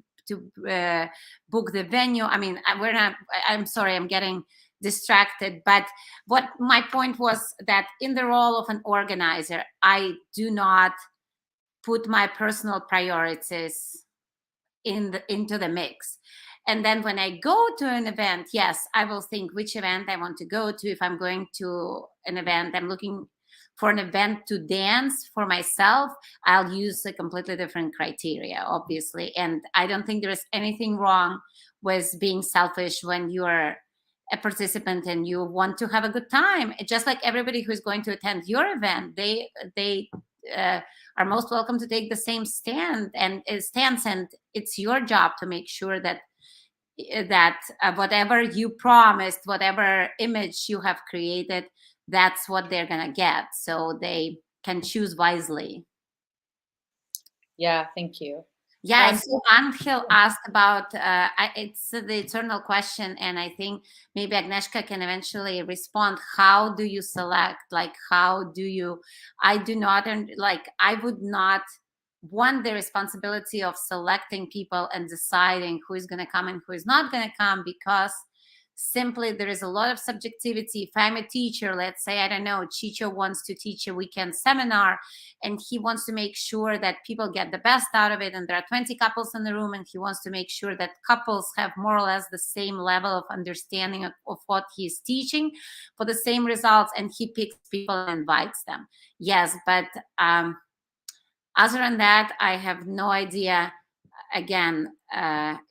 book the venue. I mean, I'm sorry, I'm getting distracted. But what my point was, that in the role of an organizer, I do not put my personal priorities into the mix. And then when I go to an event, yes, I will think which event I want to go to. If I'm going to an event, I'm looking for an event to dance for myself, I'll use a completely different criteria, obviously. And I don't think there is anything wrong with being selfish when you are a participant and you want to have a good time. Just like everybody who's going to attend your event, they are most welcome to take the same stance, and it's your job to make sure that whatever you promised, whatever image you have created, that's what they're gonna get, so they can choose wisely. Yeah, thank you. Yeah, so Angel asked about, it's the eternal question, and I think maybe Agnieszka can eventually respond. How do you select? Like, how do you, I do not, like, I would not want the responsibility of selecting people and deciding who is going to come and who is not going to come, because simply there is a lot of subjectivity. If I'm a teacher, let's say, I don't know, Chicho wants to teach a weekend seminar and he wants to make sure that people get the best out of it, and there are 20 couples in the room, and he wants to make sure that couples have more or less the same level of understanding of what he's teaching for the same results, and he picks people and invites them. Yes, but other than that, I have no idea. Again,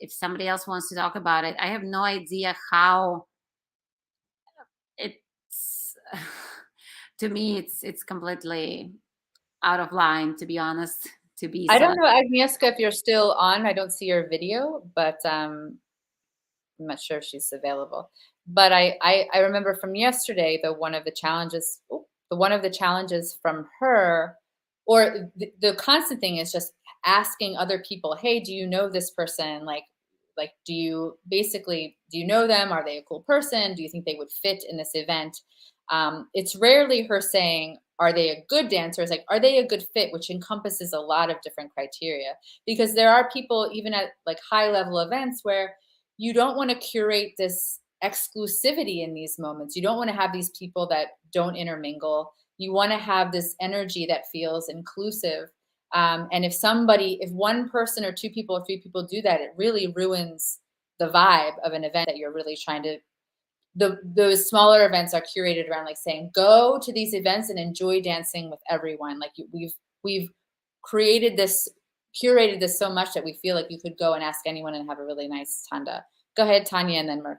if somebody else wants to talk about it, I have no idea how it's to me it's completely out of line, to be honest, to be I don't know, Agnieszka, if you're still on. I don't see your video, but I'm not sure if she's available. But I remember from yesterday, one of the challenges from her, or the constant thing is just asking other people, hey, do you know this person? Like do you know them? Are they a cool person? Do you think they would fit in this event? It's rarely her saying, are they a good dancer? It's like, are they a good fit, which encompasses a lot of different criteria, because there are people even at like high level events where you don't want to curate this exclusivity in these moments. You don't want to have these people that don't intermingle. You want to have this energy that feels inclusive. And if one person or two people or three people do that, it really ruins the vibe of an event that you're really trying to. Those smaller events are curated around like saying, go to these events and enjoy dancing with everyone. Like we've curated this so much that we feel like you could go and ask anyone and have a really nice tanda. Go ahead, Tanya, and then Merk.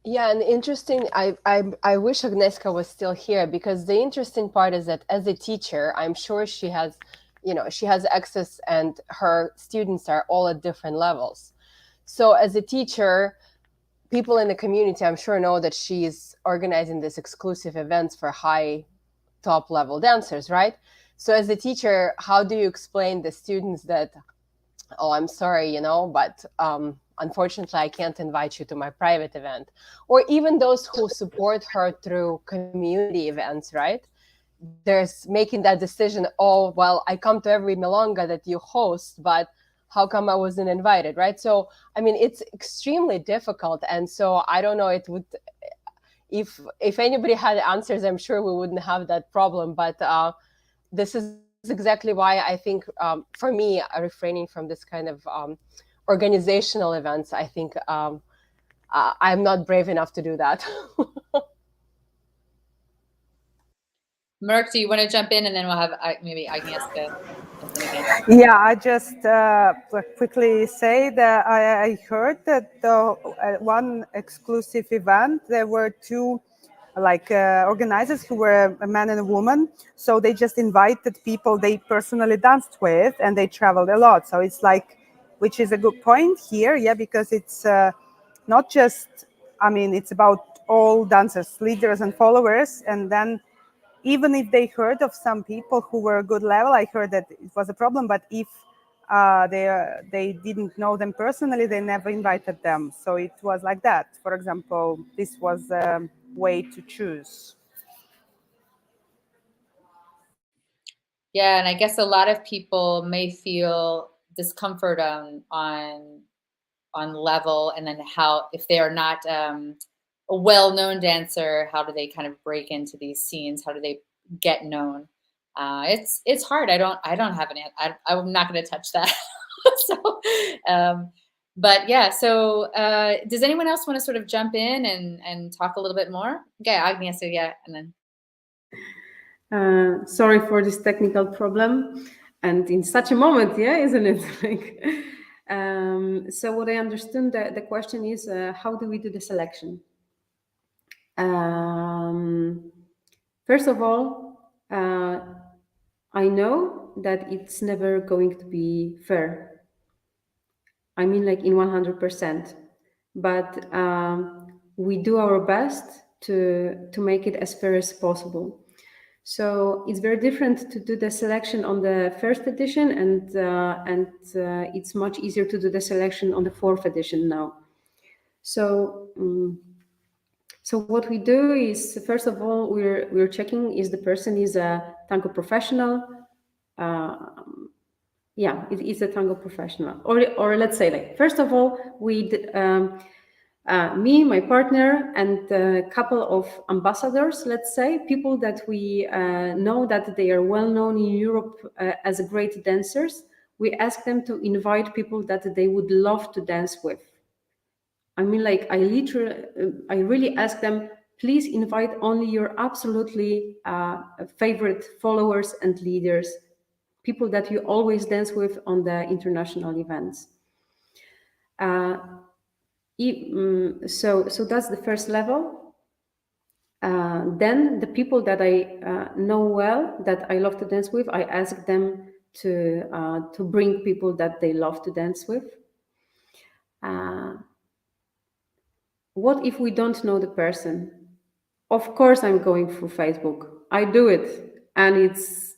Yeah, and interesting. I wish Agnieszka was still here, because the interesting part is that as a teacher, I'm sure she has access, and her students are all at different levels. So as a teacher, people in the community, I'm sure, know that she's organizing these exclusive events for high top level dancers, right? So as a teacher, how do you explain the students that, oh, I'm sorry, but unfortunately, I can't invite you to my private event? Or even those who support her through community events, right? There's making that decision, oh, well, I come to every milonga that you host, but how come I wasn't invited, right? So, I mean, it's extremely difficult. And so I don't know, it would, if anybody had answers, I'm sure we wouldn't have that problem. But this is exactly why I think, for me, refraining from this kind of organizational events, I think I'm not brave enough to do that. Merk, do you want to jump in, and then we'll have maybe Agnieszka. Yeah, I just quickly say that I heard that one exclusive event, there were two organizers who were a man and a woman. So they just invited people they personally danced with, and they traveled a lot. So it's like, which is a good point here, yeah, because it's not just, it's about all dancers, leaders and followers. And then even if they heard of some people who were a good level, I heard that it was a problem. But if they didn't know them personally, they never invited them. So it was like that. For example, this was a way to choose. Yeah, and I guess a lot of people may feel discomfort on level, and then how, if they are not a well-known dancer, how do they kind of break into these scenes? How do they get known? It's hard. I don't have an answer. I'm not going to touch that. So, but yeah. So, does anyone else want to sort of jump in and talk a little bit more? Okay, Agnieszka, yeah, and then. Sorry for this technical problem, and in such a moment, yeah, isn't it? So what I understood, the question is, how do we do the selection? First of all, I know that it's never going to be fair. I mean, like in 100%, but we do our best to make it as fair as possible. So it's very different to do the selection on the first edition, and it's much easier to do the selection on the fourth edition now. So so what we do is, first of all, we're checking is the person is a Tango professional. Yeah, it is a Tango professional, or let's say, like, first of all, me, my partner, and a couple of ambassadors, let's say, people that we know that they are well known in Europe as great dancers. We ask them to invite people that they would love to dance with. I mean, like, I really ask them, please invite only your absolutely favorite followers and leaders, people that you always dance with on the international events. So that's the first level. Then the people that I know well, that I love to dance with, I ask them to bring people that they love to dance with. What if we don't know the person? Of course, I'm going through Facebook. I do it, and it's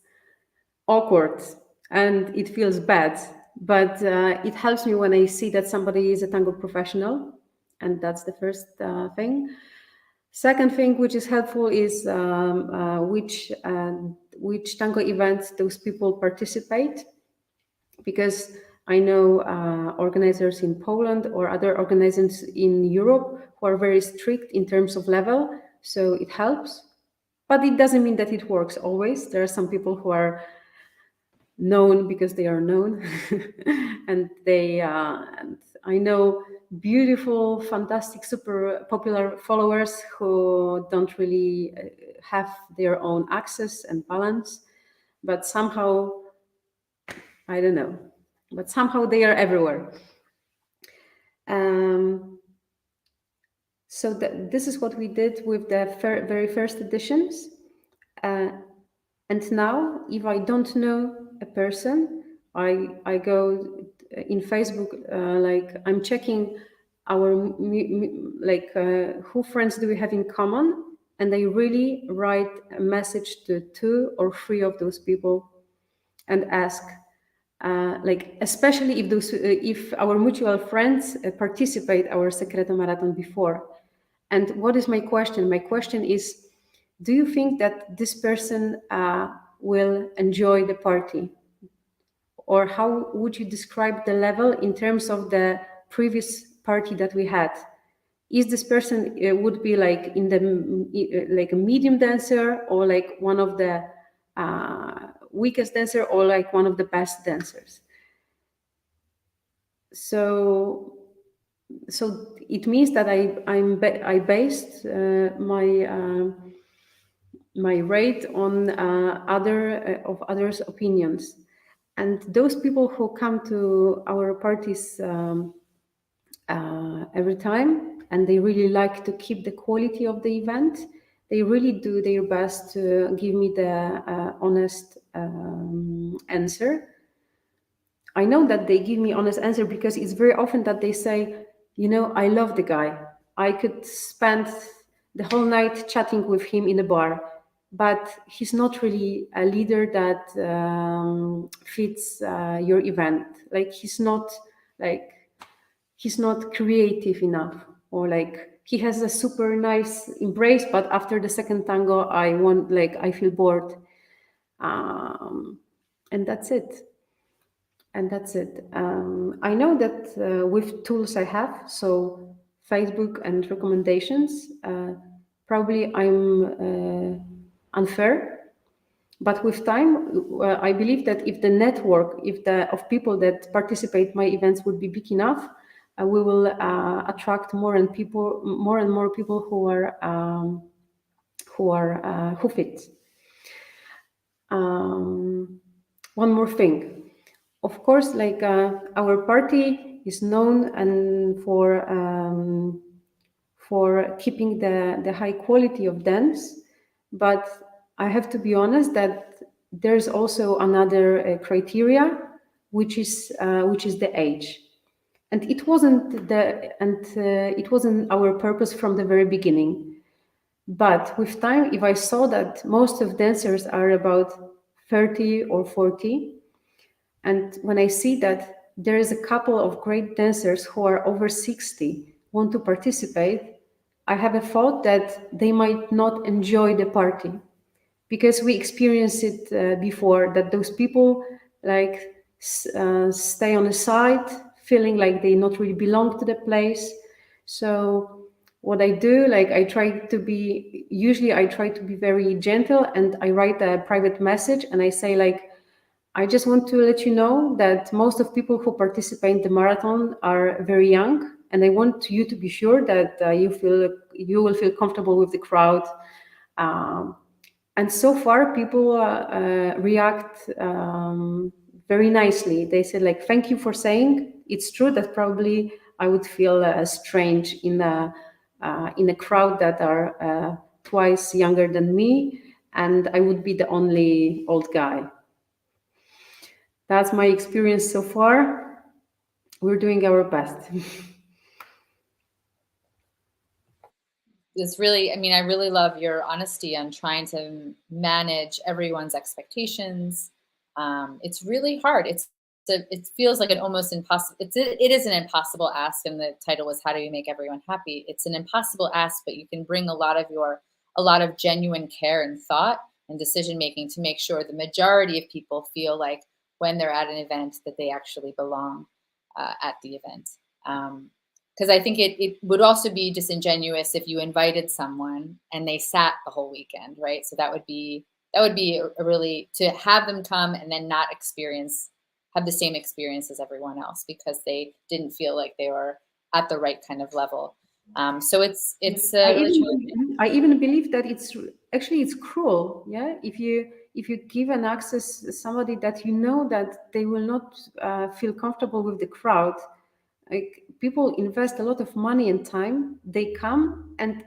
awkward, and it feels bad. But it helps me when I see that somebody is a Tango professional, and that's the first thing. Second thing, which is helpful, is which Tango events those people participate, because I know organizers in Poland or other organizers in Europe who are very strict in terms of level, so it helps. But it doesn't mean that it works always. There are some people who are known because they are known, and I know beautiful, fantastic, super popular followers who don't really have their own access and balance, but somehow, I don't know, but somehow they are everywhere. So this is what we did with the very first editions. And now, if I don't know a person, I go in Facebook, like, I'm checking our who friends do we have in common, and I really write a message to 2 or 3 of those people and ask, especially if our mutual friends participate our Secreto Marathon before. And what is my question? My question is, do you think that this person will enjoy the party? Or how would you describe the level in terms of the previous party that we had? Is this person would be like in the like a medium dancer, or like one of the weakest dancer, or like one of the best dancers? So it means that I based my rate on others' opinions, and those people who come to our parties every time, and they really like to keep the quality of the event, they really do their best to give me the honest answer. I know that they give me honest answer because it's very often that they say, I love the guy. I could spend the whole night chatting with him in a bar, but he's not really a leader that fits your event. Like, he's not creative enough, or like, he has a super nice embrace, but after the second tango, I feel bored. And that's it. I know that with tools I have, so Facebook and recommendations, probably I'm unfair. But with time, I believe that if the network, of people that participate my events would be big enough, we will attract more and more people who fit. One more thing. Of course, like, our party is known and for keeping the high quality of dance, but I have to be honest that there's also another criteria, which is the age, and it wasn't our purpose from the very beginning. But with time, if I saw that most of dancers are about 30 or 40, and when I see that there is a couple of great dancers who are over 60 want to participate, I have a thought that they might not enjoy the party, because we experienced it before, that those people like stay on the side feeling like they not really belong to the place. So what I do, like I try to be very gentle, and I write a private message and I say like, I just want to let you know that most of people who participate in the marathon are very young, and I want you to be sure that you will feel comfortable with the crowd. And so far, people react very nicely. They said like, "Thank you for saying." It's true that probably I would feel strange in a crowd that are twice younger than me, and I would be the only old guy. That's my experience so far. We're doing our best. It's really, I mean, I really love your honesty on trying to manage everyone's expectations. It's really hard. It feels like an almost impossible, it is an impossible ask, and the title was How Do You Make Everyone Happy? It's an impossible ask, but you can bring a lot of genuine care and thought and decision making to make sure the majority of people feel like when they're at an event that they actually belong at the event. Because I think it would also be disingenuous if you invited someone and they sat the whole weekend, right? So that would be a really, to have them come and then not have the same experience as everyone else because they didn't feel like they were at the right kind of level. So it's I even believe that it's cruel. Yeah, if you give an access to somebody that you know that they will not feel comfortable with the crowd. Like, people invest a lot of money and time. They come and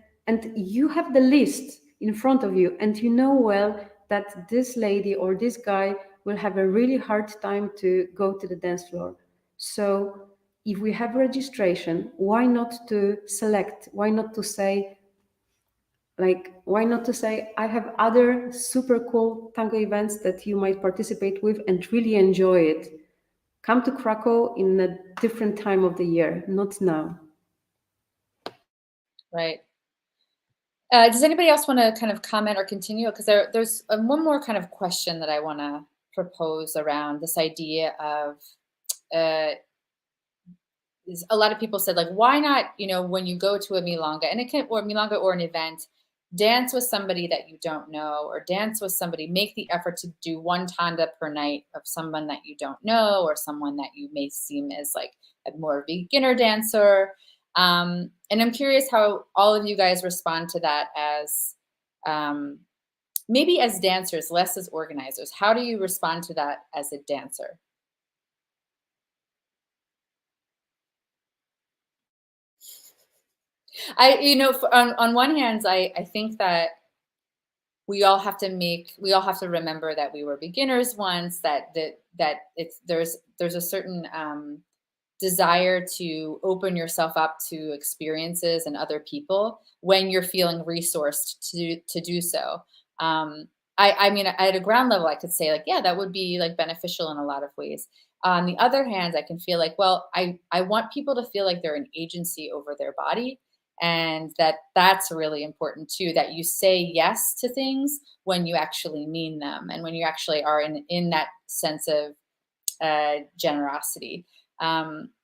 you have the list in front of you, and you know well that this lady or this guy will have a really hard time to go to the dance floor. So if we have registration, why not to select? Why not to say, I have other super cool tango events that you might participate with and really enjoy it. Come to Krakow in a different time of the year, not now. right. Does anybody else want to kind of comment or continue? Because there's one more kind of question that I want to propose around this idea of a lot of people said, like, why not, when you go to a milonga, and it can, or milonga or an event, dance with somebody that you don't know, or dance with somebody, make the effort to do one tanda per night of someone that you don't know, or someone that you may seem as like a more beginner dancer. And I'm curious how all of you guys respond to that as maybe as dancers, less as organizers. How do you respond to that as a dancer? On one hand, I think that we all have to remember that we were beginners once, that there's a certain desire to open yourself up to experiences and other people when you're feeling resourced to do so. I mean, at a ground level, I could say like, yeah, that would be like beneficial in a lot of ways. On the other hand, I can feel like, well, I want people to feel like they're an agency over their body. And that's really important too, that you say yes to things when you actually mean them, and when you actually are in that sense of generosity.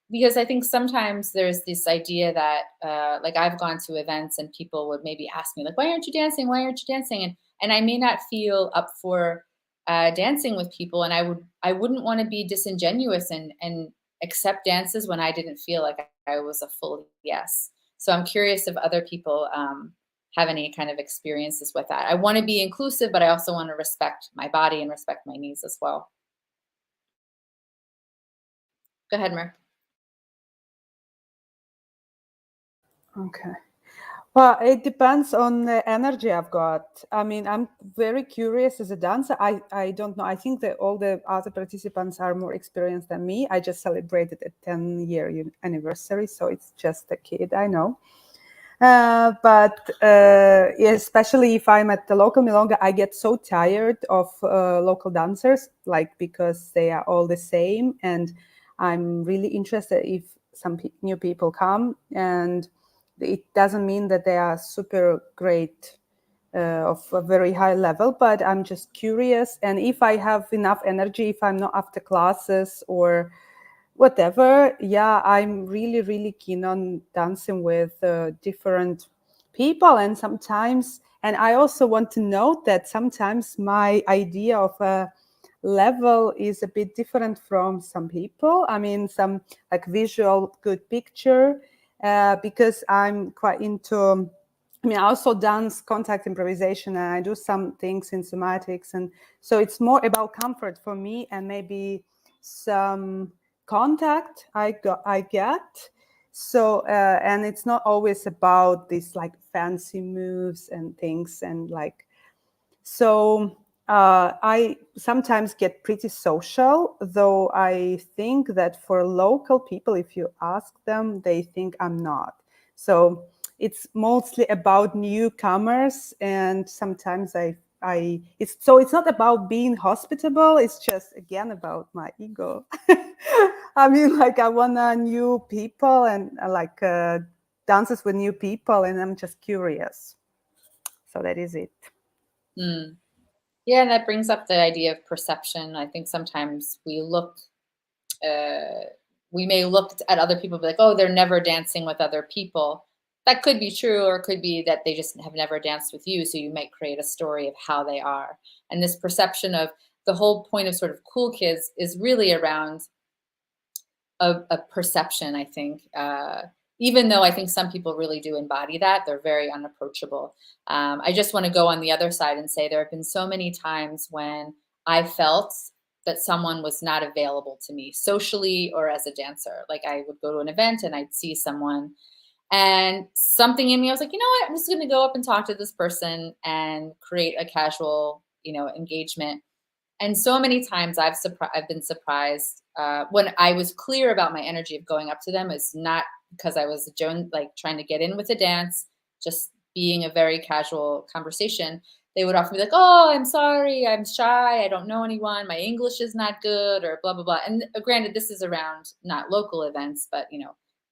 Because I think sometimes there's this idea that like I've gone to events and people would maybe ask me like, why aren't you dancing? Why aren't you dancing? And I may not feel up for dancing with people, and I wouldn't want to be disingenuous and accept dances when I didn't feel like I was a full yes. So I'm curious if other people have any kind of experiences with that. I want to be inclusive, but I also want to respect my body and respect my needs as well. Go ahead, Mer. Okay. Well, it depends on the energy I've got. I mean, I'm very curious as a dancer. I don't know. I think that all the other participants are more experienced than me. I just celebrated a 10-year anniversary, so it's just a kid, I know. But especially if I'm at the local milonga, I get so tired of local dancers, like, because they are all the same. And I'm really interested if some new people come, and it doesn't mean that they are super great of a very high level, but I'm just curious. And if I have enough energy, if I'm not after classes or whatever, yeah, I'm really, really keen on dancing with different people. And sometimes, and I also want to note that sometimes my idea of a level is a bit different from some people. I mean, some like visual good picture, because I'm quite into, I mean, I also dance contact improvisation, and I do some things in somatics. And so it's more about comfort for me, and maybe some contact I get. So and it's not always about these like fancy moves and things, and like, so I sometimes get pretty social, though I think that for local people, if you ask them, they think I'm not. So it's mostly about newcomers, and sometimes it's not about being hospitable. It's just, again, about my ego. I mean, like, I want new people, and like dances with new people, and I'm just curious. So that is it. Yeah, and that brings up the idea of perception. I think sometimes we may look at other people and be like, oh, they're never dancing with other people. That could be true, or it could be that they just have never danced with you. So you might create a story of how they are. And this perception of the whole point of sort of cool kids is really around a perception, I think. Even though I think some people really do embody that, they're very unapproachable. I just want to go on the other side and say there have been so many times when I felt that someone was not available to me socially or as a dancer. Like, I would go to an event and I'd see someone, and something in me, I was like, you know what, I'm just going to go up and talk to this person and create a casual, engagement. And so many times I've been surprised when I was clear about my energy of going up to them. It's not because I was like trying to get in with a dance, just being a very casual conversation. They would often be like, oh, I'm sorry, I'm shy, I don't know anyone, my English is not good, or blah, blah, blah. And granted, this is around not local events, but,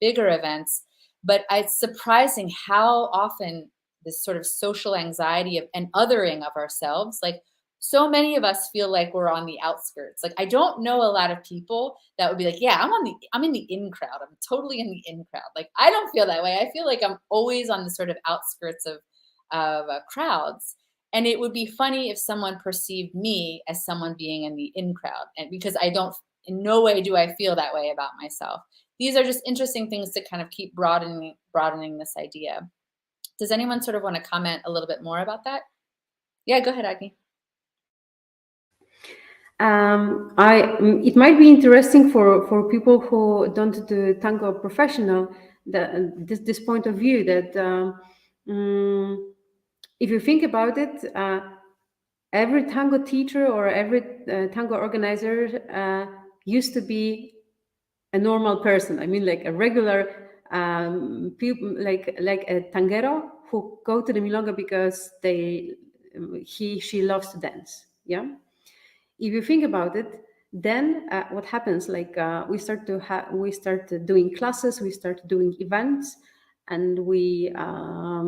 bigger events. But it's surprising how often this sort of social anxiety and othering of ourselves, like, so many of us feel like we're on the outskirts. Like, I don't know a lot of people that would be like, yeah, I'm in the in crowd. I'm totally in the in crowd. Like, I don't feel that way. I feel like I'm always on the sort of outskirts of crowds. And it would be funny if someone perceived me as someone being in the in crowd, and because in no way do I feel that way about myself. These are just interesting things to kind of keep broadening this idea. Does anyone sort of want to comment a little bit more about that? Yeah, go ahead, Agni. It might be interesting for people who don't do tango professional, this point of view that if you think about it, every tango teacher or every tango organizer used to be a normal person. I mean, like a regular people, like a tanguero who go to the milonga because she loves to dance. Yeah. If you think about it, then what happens? Like we start doing classes, we start doing events, and we are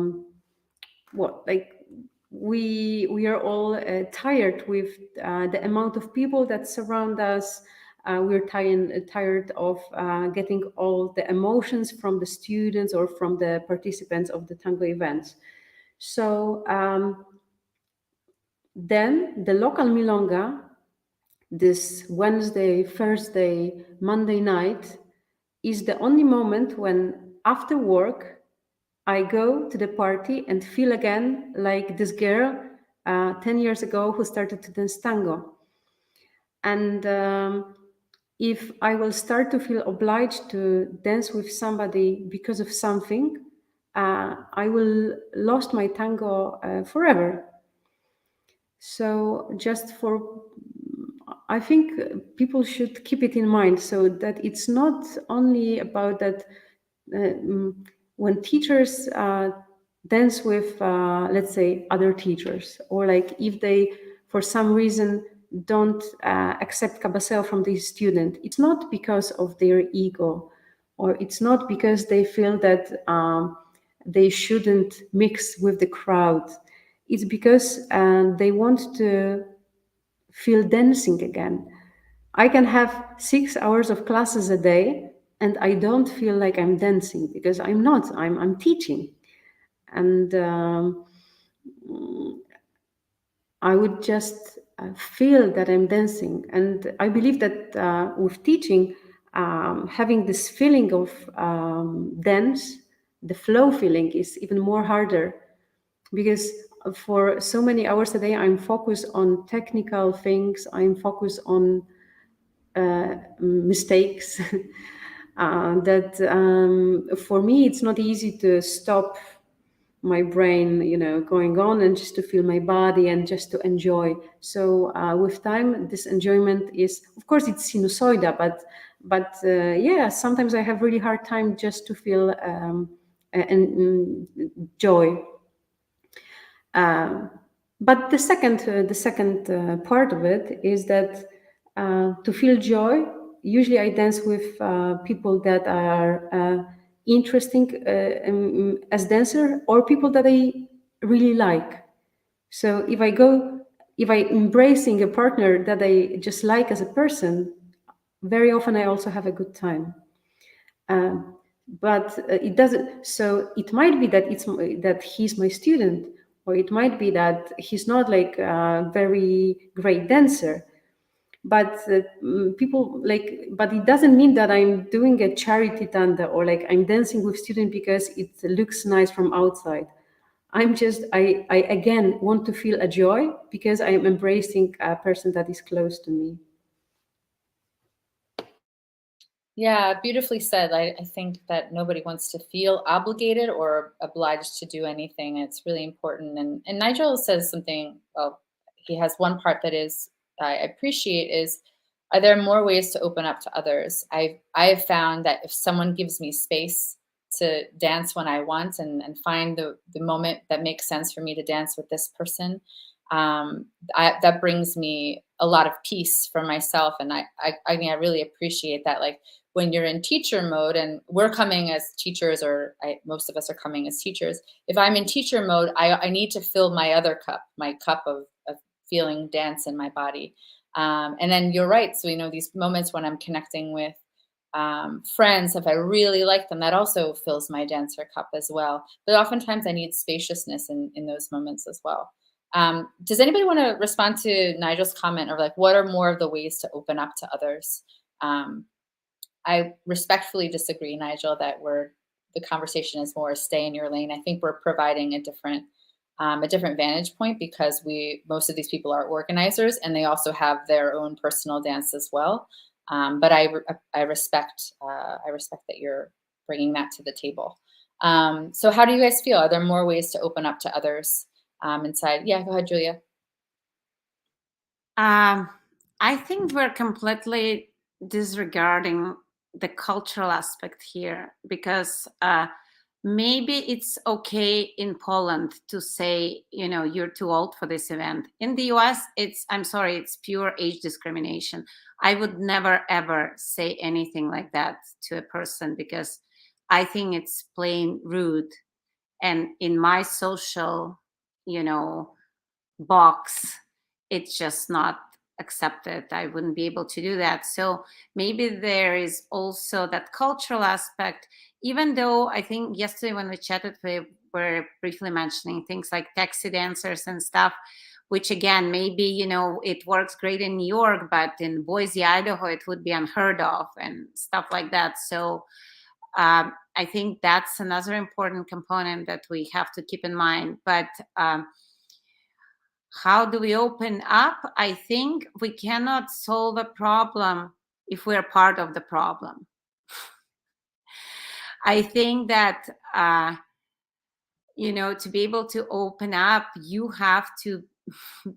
all tired with the amount of people that surround us. We're tired of getting all the emotions from the students or from the participants of the tango events. So then the local milonga, this Wednesday, Thursday, Monday night, is the only moment when after work I go to the party and feel again like this girl 10 years ago who started to dance tango. And if I will start to feel obliged to dance with somebody because of something, I will lost my tango forever. So I think people should keep it in mind, so that it's not only about that when teachers dance with, let's say, other teachers, or like if they, for some reason, don't accept cabaseo from the student, it's not because of their ego, or it's not because they feel that they shouldn't mix with the crowd. It's because they want to feel dancing again. I can have 6 hours of classes a day and I don't feel like I'm dancing, because I'm not. I'm teaching, and I would just feel that I'm dancing. And I believe that with teaching, having this feeling of dance, the flow feeling, is even more harder, because for so many hours a day, I'm focused on technical things. I'm focused on mistakes. That for me, it's not easy to stop my brain, going on, and just to feel my body and just to enjoy. So with time, this enjoyment is, of course, it's sinusoidal, but yeah, sometimes I have really hard time just to feel joy. But the second part of it is that to feel joy, usually I dance with people that are interesting as dancer, or people that I really like. So if I embracing a partner that I just like as a person, very often I also have a good time. But it doesn't. So it might be that he's my student, or it might be that he's not like a very great dancer. But people like. But it doesn't mean that I'm doing a charity tanda, or like I'm dancing with student because it looks nice from outside. I again want to feel a joy because I am embracing a person that is close to me. Yeah, beautifully said. I think that nobody wants to feel obligated or obliged to do anything. It's really important. And Nigel says something, well, he has one part that is I appreciate is, are there more ways to open up to others? I've found that if someone gives me space to dance when I want, and find the moment that makes sense for me to dance with this person, that brings me a lot of peace for myself. And I mean, I really appreciate that. Like, when you're in teacher mode, and we're coming as teachers, or most of us are coming as teachers, if I'm in teacher mode, I need to fill my other cup, my cup of feeling dance in my body. And then you're right. So, these moments when I'm connecting with friends, if I really like them, that also fills my dancer cup as well. But oftentimes I need spaciousness in those moments as well. Does anybody want to respond to Nigel's comment, or like, what are more of the ways to open up to others? I respectfully disagree, Nigel, that the conversation is more stay in your lane. I think we're providing a different vantage point, because most of these people are organizers, and they also have their own personal dance as well. But I respect that you're bringing that to the table. So how do you guys feel? Are there more ways to open up to others inside? Yeah, go ahead, Julia. I think we're completely disregarding the cultural aspect here, because maybe it's okay in Poland to say, you're too old for this event. In the US, I'm sorry, it's pure age discrimination. I would never, ever say anything like that to a person, because I think it's plain rude. And in my social, box, it's just not accepted. I wouldn't be able to do that. So maybe there is also that cultural aspect, even though I think yesterday when we chatted, we were briefly mentioning things like taxi dancers and stuff, which again, maybe, it works great in New York, but in Boise, Idaho, it would be unheard of and stuff like that. So I think that's another important component that we have to keep in mind. But how do we open up? I think we cannot solve a problem if we're part of the problem. I think that, to be able to open up, you have to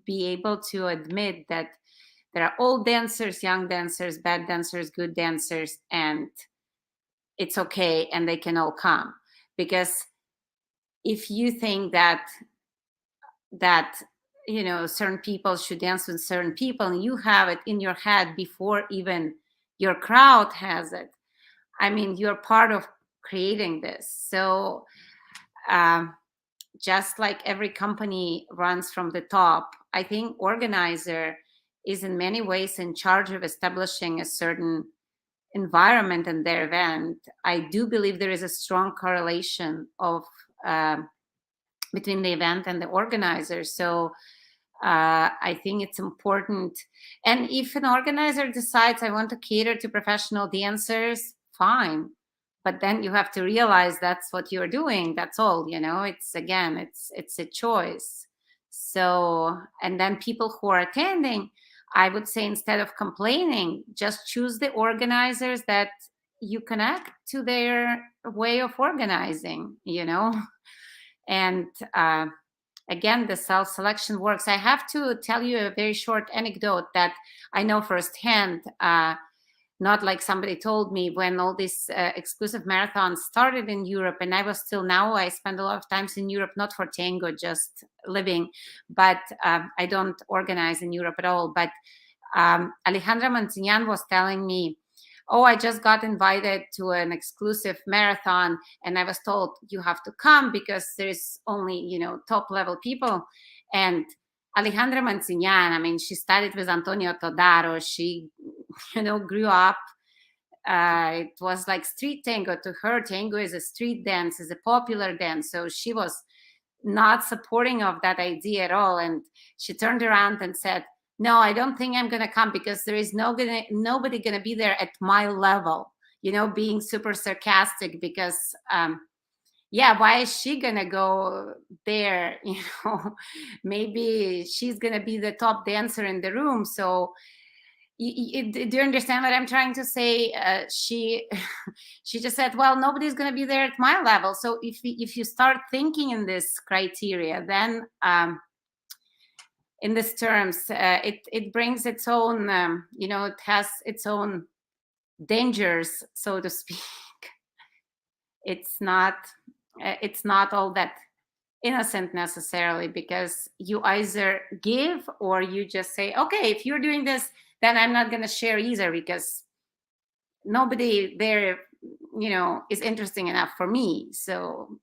be able to admit that there are old dancers, young dancers, bad dancers, good dancers, and it's okay, and they can all come. because if you think that you know, certain people should dance with certain people, and you have it in your head before even your crowd has it, I mean, you're part of creating this. So just like every company runs from the top, I think organizer is in many ways in charge of establishing a certain environment in their event. I do believe there is a strong correlation of between the event and the organizer. So I think it's important. And if an organizer decides I want to cater to professional dancers, fine. But then you have to realize that's what you're doing. That's all, you know, it's again, it's a choice. So, and then people who are attending, I would say, instead of complaining, just choose the organizers that you connect to their way of organizing, you know. And again, the self-selection works. I have to tell you a very short anecdote that I know firsthand, not like somebody told me, when all these exclusive marathons started in Europe, and I was still, now I spend a lot of times in Europe, not for Tango, just living, but I don't organize in Europe at all. But Alejandra Mantignan was telling me, oh, I just got invited to an exclusive marathon, and I was told you have to come because there's only, you know, top level people. And Alejandra Mantignan, I mean, she studied with Antonio Todaro. She, you know, grew up. It was like street tango to her. Tango is a street dance, is a popular dance. So she was not supporting of that idea at all. And she turned around and said, no, I don't think I'm going to come because there is nobody going to be there at my level, you know, being super sarcastic because, yeah, why is she going to go there? You know, maybe she's going to be the top dancer in the room. So do you understand what I'm trying to say? She just said, well, nobody's going to be there at my level. So if you start thinking in this criteria, then in these terms, it brings its own, you know, it has its own dangers, so to speak. It's not all that innocent necessarily, because you either give or you just say, okay, if you're doing this, then I'm not going to share either, because nobody there, you know, is interesting enough for me. So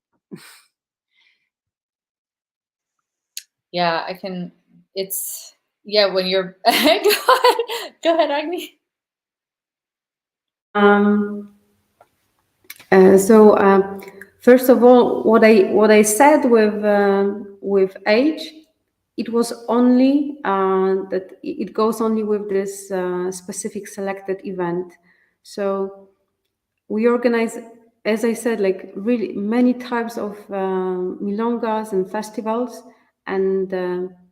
yeah, I can, it's, yeah, when you're go ahead Agni. First of all, what I said with age, it was only that it goes only with this specific selected event. So we organize, as I said, like really many types of milongas and festivals, and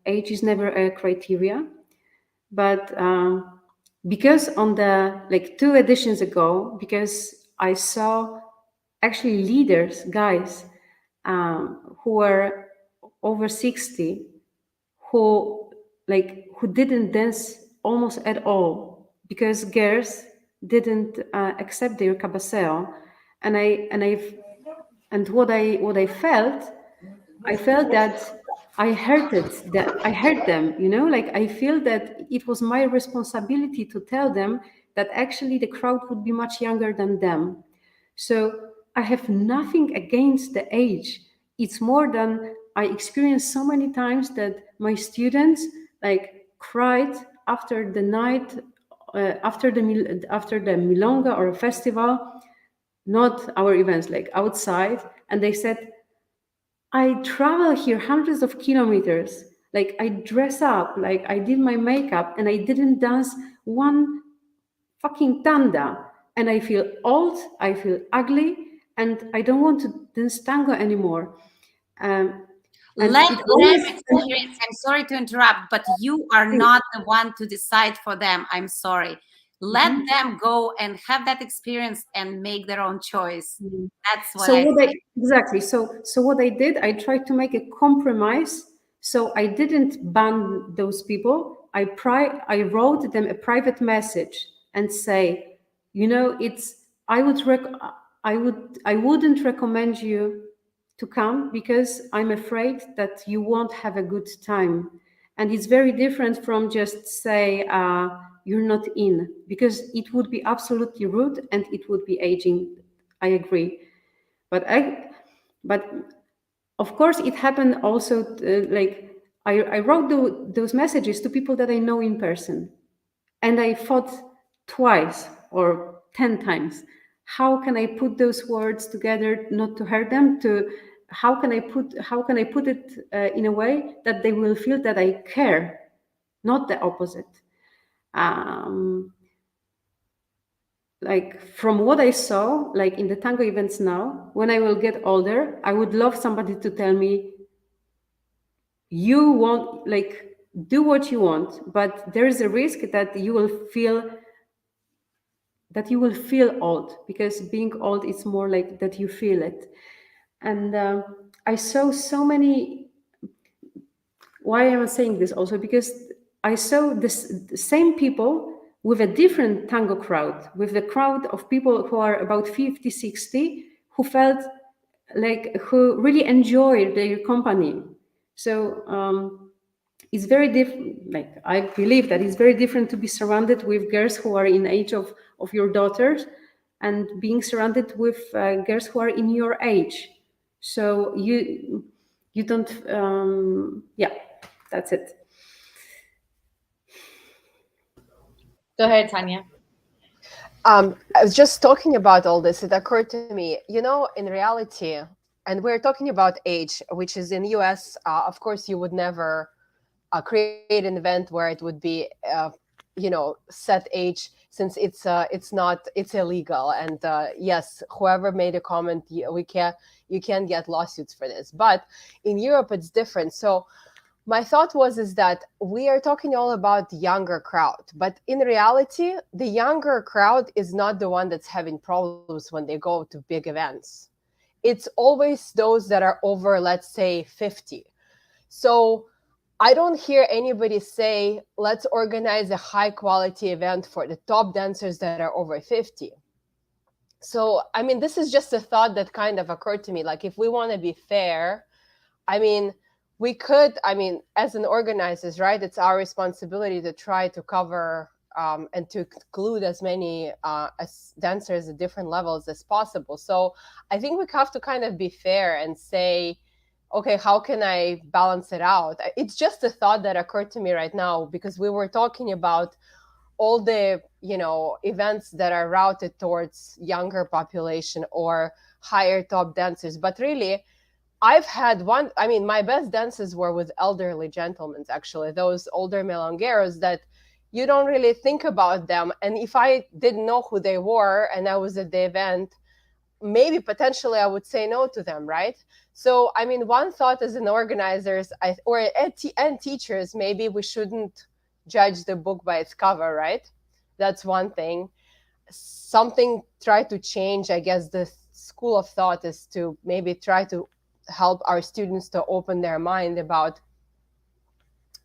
age is never a criteria. But because on the like 2 editions ago, because I saw actually leaders, guys, who were over 60, who didn't dance almost at all because girls didn't accept their cabaseo, and what I felt that I heard them, you know, like I feel that it was my responsibility to tell them that actually the crowd would be much younger than them. So I have nothing against the age. It's more than I experienced so many times that my students like cried after the night, after the milonga or a festival, not our events, like outside, and they said, I travel here hundreds of kilometers. Like I dress up, like I did my makeup, and I didn't dance one fucking tanda. And I feel old, I feel ugly, and I don't want to dance tango anymore. let them experience. I'm sorry to interrupt, but you are not the one to decide for them. I'm sorry. Let them go and have that experience and make their own choice. That's what exactly. So what I did, I tried to make a compromise. So I didn't ban those people. I wrote them a private message and say, you know, I wouldn't recommend you to come because I'm afraid that you won't have a good time. And it's very different from just say you're not in, because it would be absolutely rude and it would be aging. I agree, but of course it happened also. Like I wrote those messages to people that I know in person, and I thought twice or 10 times, how can I put those words together not to hurt them? How can I put it in a way that they will feel that I care, not the opposite. Like from what I saw, like in the tango events now, when I will get older, I would love somebody to tell me, you want, like, do what you want, but there is a risk that you will feel old, because being old is more like that you feel it. And I saw so many. Why am I saying this also? Because I saw the same people with a different tango crowd, with the crowd of people who are about 50, 60, who felt like, who really enjoyed their company. So it's very different. Like, I believe that it's very different to be surrounded with girls who are in age of your daughters and being surrounded with girls who are in your age. So you don't, yeah, that's it. Go ahead, Tanya. I was just talking about all this. It occurred to me, in reality, and we're talking about age, which is in US, of course, you would never create an event where it would be, set age, since it's illegal. And yes, whoever made a comment, you can get lawsuits for this. But in Europe, it's different. So my thought is that we are talking all about the younger crowd, but in reality, the younger crowd is not the one that's having problems when they go to big events. It's always those that are over, let's say, 50. So I don't hear anybody say, let's organize a high quality event for the top dancers that are over 50. So, I mean, this is just a thought that kind of occurred to me. Like, if we want to be fair, I mean, we could, as an organizers, right, it's our responsibility to try to cover and to include as many as dancers at different levels as possible. So I think we have to kind of be fair and say, okay, how can I balance it out? It's just a thought that occurred to me right now, because we were talking about all the, events that are routed towards younger population or higher top dancers. But really, I've had my best dances were with elderly gentlemen, actually, those older milongueros that you don't really think about them. And if I didn't know who they were and I was at the event, maybe potentially I would say no to them, right? So, one thought as an organizers and teachers, maybe we shouldn't judge the book by its cover, right? That's one thing. Something try to change, I guess the school of thought is to maybe try to help our students to open their mind about,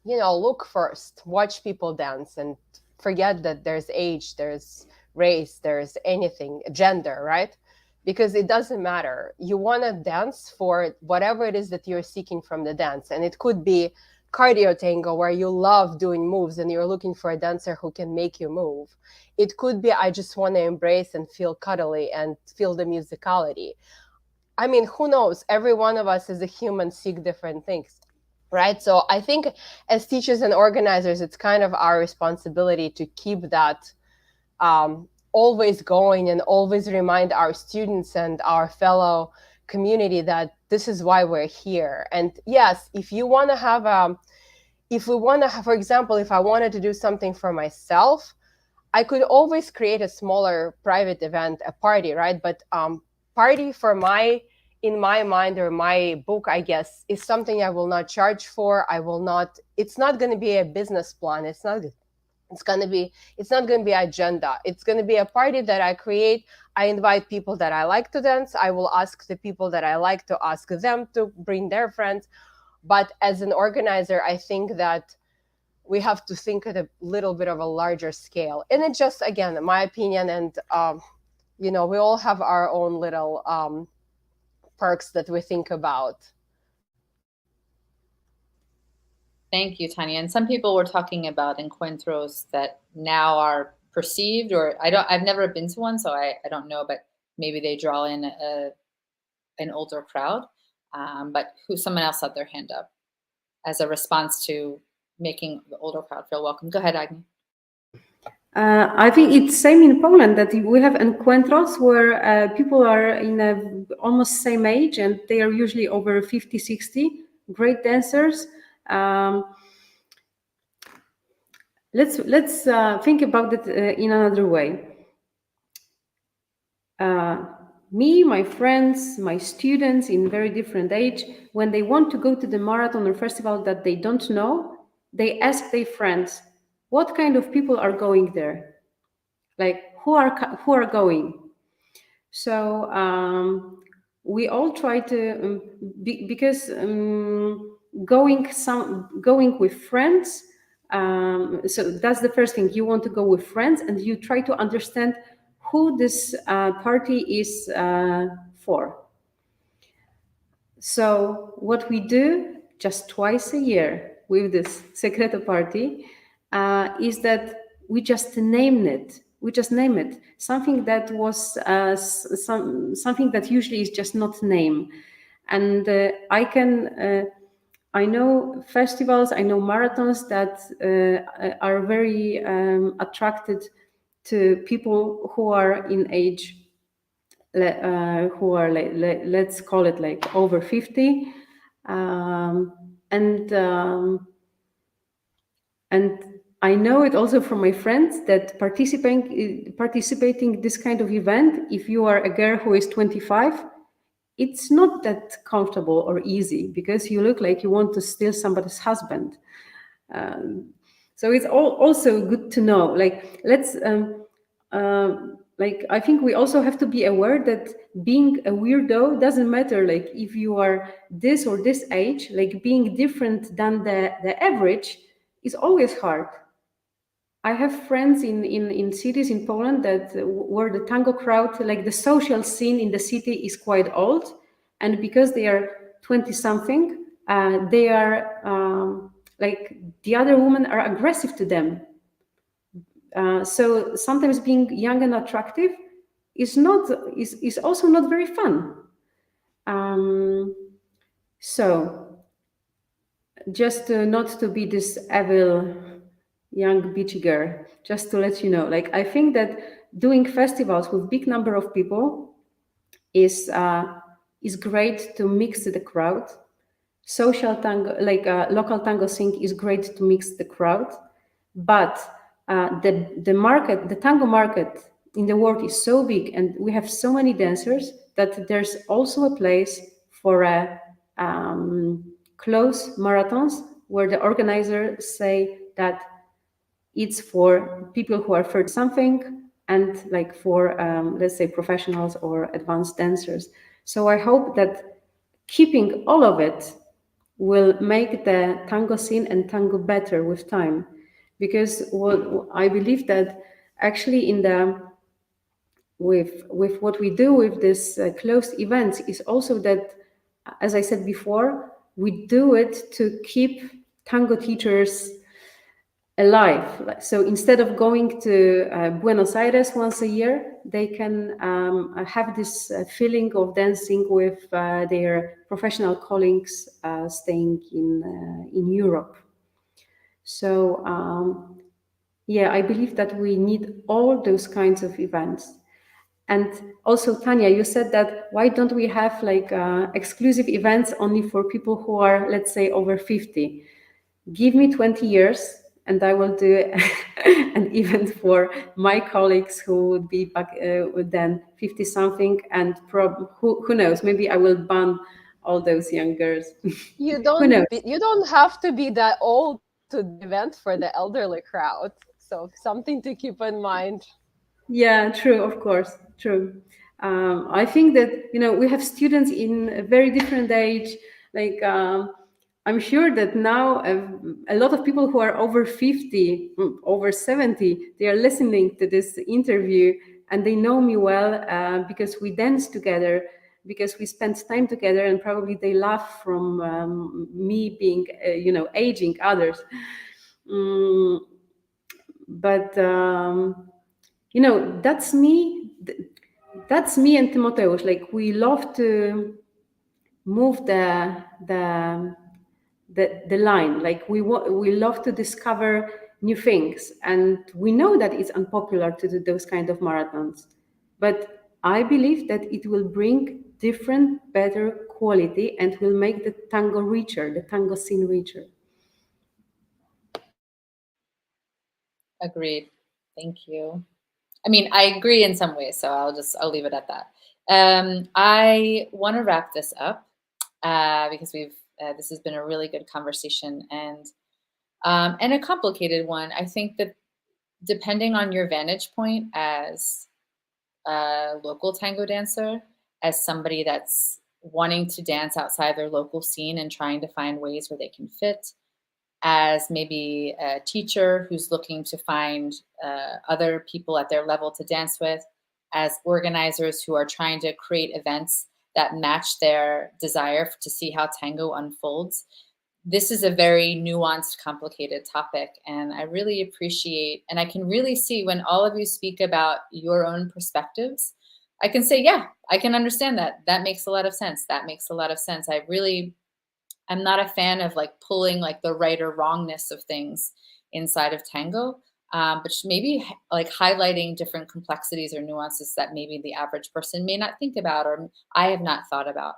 look first, watch people dance, and forget that there's age, there's race, there's anything, gender, right? Because it doesn't matter. You want to dance for whatever it is that you're seeking from the dance. And it could be cardio tango, where you love doing moves and you're looking for a dancer who can make you move. It could be, I just want to embrace and feel cuddly and feel the musicality. Who knows? Every one of us as a human seek different things, right? So I think as teachers and organizers, it's kind of our responsibility to keep that always going and always remind our students and our fellow community that this is why we're here. And yes, if you want to have, for example, if I wanted to do something for myself, I could always create a smaller private event, a party, right? But party in my mind or my book, I guess, is something I will not charge for. It's not going to be a business plan. It's not going to be agenda. It's going to be a party that I create. I invite people that I like to dance. I will ask the people that I like to ask them to bring their friends. But as an organizer, I think that we have to think at a little bit of a larger scale. And it's just, again, my opinion, and you know, we all have our own little perks that we think about. Thank you, Tanya. And some people were talking about encuentros that now are perceived, or I've never been to one, so I don't know, but maybe they draw in an older crowd. But someone else had their hand up as a response to making the older crowd feel welcome. Go ahead, Agni. I think it's same in Poland, that we have encuentros where people are in a almost same age and they are usually over 50, 60, great dancers. Let's think about it in another way. Me, my friends, my students in very different age, when they want to go to the marathon or festival that they don't know, they ask their friends, what kind of people are going there? Like, who are going? So we all try to because going with friends. So that's the first thing. You want to go with friends, and you try to understand who this party is for. So what we do just twice a year with this Secreto party is that we just name it. We just name it. Something that was something that usually is just not name. And I know festivals, I know marathons that are very attracted to people who are in age, who are let's call it like over 50, and I know it also from my friends that participating this kind of event, if you are a girl who is 25, it's not that comfortable or easy because you look like you want to steal somebody's husband. So it's also good to know. Like let's like I think we also have to be aware that being a weirdo doesn't matter. Like if you are this or this age, like being different than the average is always hard. I have friends in cities in Poland that where the tango crowd, like the social scene in the city is quite old. And because they are 20-something, they are like the other women are aggressive to them. So sometimes being young and attractive is also not very fun. So just not to be this evil young beachy girl, just to let you know, like I think that doing festivals with big number of people is great to mix the crowd. Social tango, like local tango scene, is great to mix the crowd, but the market, the tango market in the world is so big, and we have so many dancers that there's also a place for a close marathons where the organizers say that it's for people who are 30-something and like for let's say professionals or advanced dancers. So I hope that keeping all of it will make the tango scene and tango better with time, because what I believe that actually in the with what we do with this closed events is also that, as I said before, we do it to keep tango teachers alive. So instead of going to Buenos Aires once a year, they can have this feeling of dancing with their professional colleagues staying in Europe. So yeah, I believe that we need all those kinds of events. And also, Tanya, you said that why don't we have like exclusive events only for people who are, let's say, over 50? Give me 20 years and I will do an event for my colleagues who would be back then 50-something, and who knows, maybe I will ban all those young girls. You Who knows? you don't have to be that old to the event for the elderly crowd. So something to keep in mind. Yeah, true, of course, true. I think that, you know, we have students in a very different age. Like, I'm sure that now a lot of people who are over 50, over 70, they are listening to this interview and they know me well because we dance together, because we spend time together, and probably they laugh from me being, aging others. But that's me. That's me and Timoteus. Like, we love to move the line. Like, we love to discover new things, and we know that it's unpopular to do those kind of marathons, but I believe that it will bring different, better quality, and will make the tango richer, the tango scene richer. Agreed. Thank you. I mean, I agree in some ways, so I'll leave it at that. I want to wrap this up because this has been a really good conversation and a complicated one. I think that depending on your vantage point as a local tango dancer, as somebody that's wanting to dance outside their local scene and trying to find ways where they can fit, as maybe a teacher who's looking to find other people at their level to dance with, as organizers who are trying to create events that match their desire to see how tango unfolds. This is a very nuanced, complicated topic, and I really appreciate, and I can really see when all of you speak about your own perspectives, I can say, yeah, I can understand that. That makes a lot of sense. That makes a lot of sense. I'm not a fan of like pulling like the right or wrongness of things inside of tango, but maybe like highlighting different complexities or nuances that maybe the average person may not think about, or I have not thought about.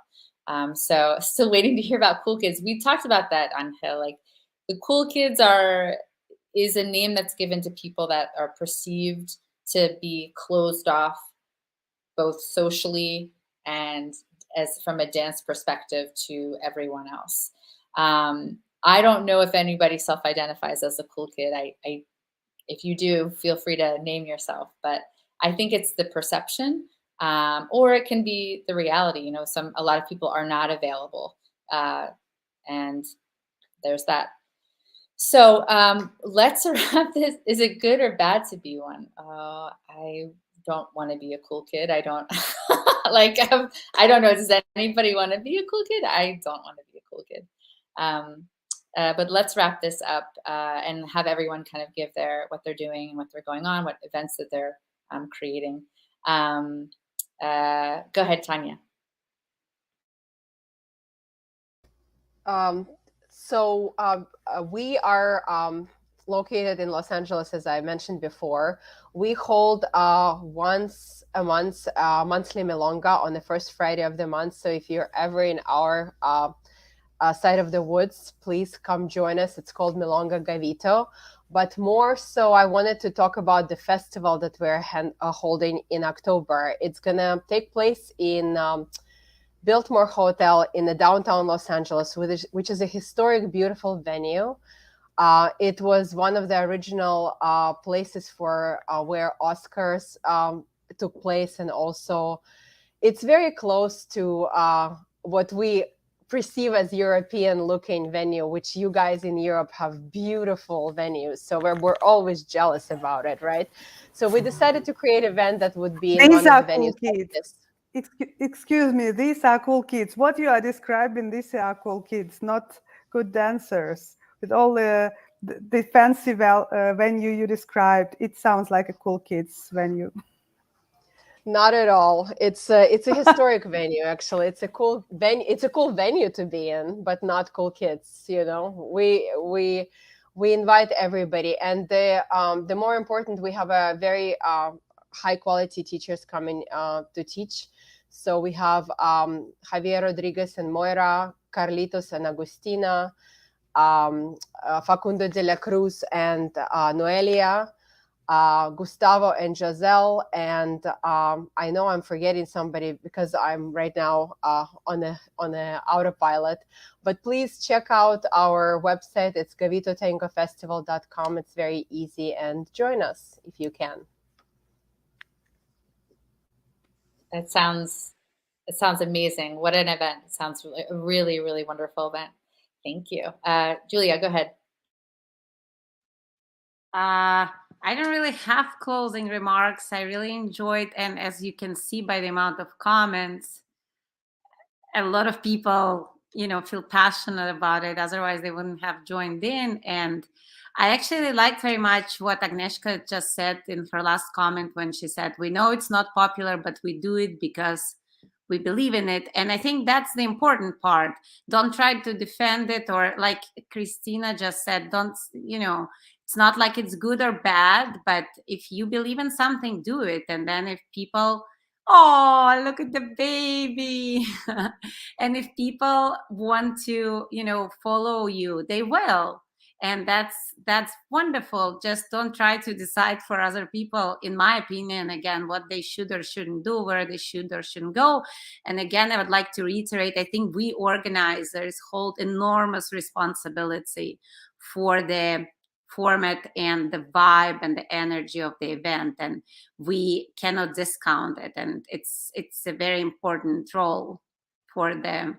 So still waiting to hear about Cool Kids. We talked about that, Angel. Like, the Cool Kids is a name that's given to people that are perceived to be closed off, both socially and as from a dance perspective to everyone else. I don't know if anybody self-identifies as a cool kid. If you do, feel free to name yourself, but I think it's the perception, or it can be the reality. You know, a lot of people are not available, and there's that. So let's wrap this. Is it good or bad to be one? I don't want to be a cool kid. I don't like. I don't know. Does anybody want to be a cool kid? I don't want to be a cool kid. But let's wrap this up and have everyone kind of give what they're doing and what they're going on, what events that they're creating. Go ahead, Tanya. So we are located in Los Angeles, as I mentioned before. We hold once a month, monthly milonga on the first Friday of the month. So if you're ever in our side of the woods, please come join us. It's called Milonga Gavito. But more so, I wanted to talk about the festival that we're holding in October. It's going to take place in Biltmore Hotel in the downtown Los Angeles, which is a historic, beautiful venue. It was one of the original places for where Oscars took place, and also it's very close to what we perceive as European-looking venue, which you guys in Europe have beautiful venues. So we're always jealous about it, right? So we decided to create an event that would be in one of the venues like this. Excuse me, these are cool kids. What you are describing, these are cool kids, not good dancers. With all the fancy venue you described, it sounds like a cool kids venue. Not at all. It's a historic venue, actually. It's a cool venue. It's a cool venue to be in, but not cool kids. You know, we invite everybody, and the more important, we have a very high quality teachers coming to teach. So we have Javier Rodriguez and Moira, Carlitos and Agustina, Facundo de la Cruz and Noelia, Gustavo and Giselle, and I know I'm forgetting somebody because I'm right now on a autopilot. But please check out our website. It's gavitotangofestival.com. It's very easy, and join us if you can. It sounds amazing. What an event! It sounds a really, really wonderful event. Thank you, Julia. Go ahead. I don't really have closing remarks. I really enjoyed, and as you can see by the amount of comments, a lot of people, feel passionate about it. Otherwise, they wouldn't have joined in. And I actually like very much what Agnieszka just said in her last comment when she said, we know it's not popular, but we do it because we believe in it. And I think that's the important part. Don't try to defend it, or like Christina just said, don't, it's not like it's good or bad, but if you believe in something, do it. And then if people, oh, look at the baby. And if people want to, follow you, they will. And that's wonderful. Just don't try to decide for other people, in my opinion, again, what they should or shouldn't do, where they should or shouldn't go. And again, I would like to reiterate, I think we organizers hold enormous responsibility for the format and the vibe and the energy of the event, and we cannot discount it. And it's a very important role for the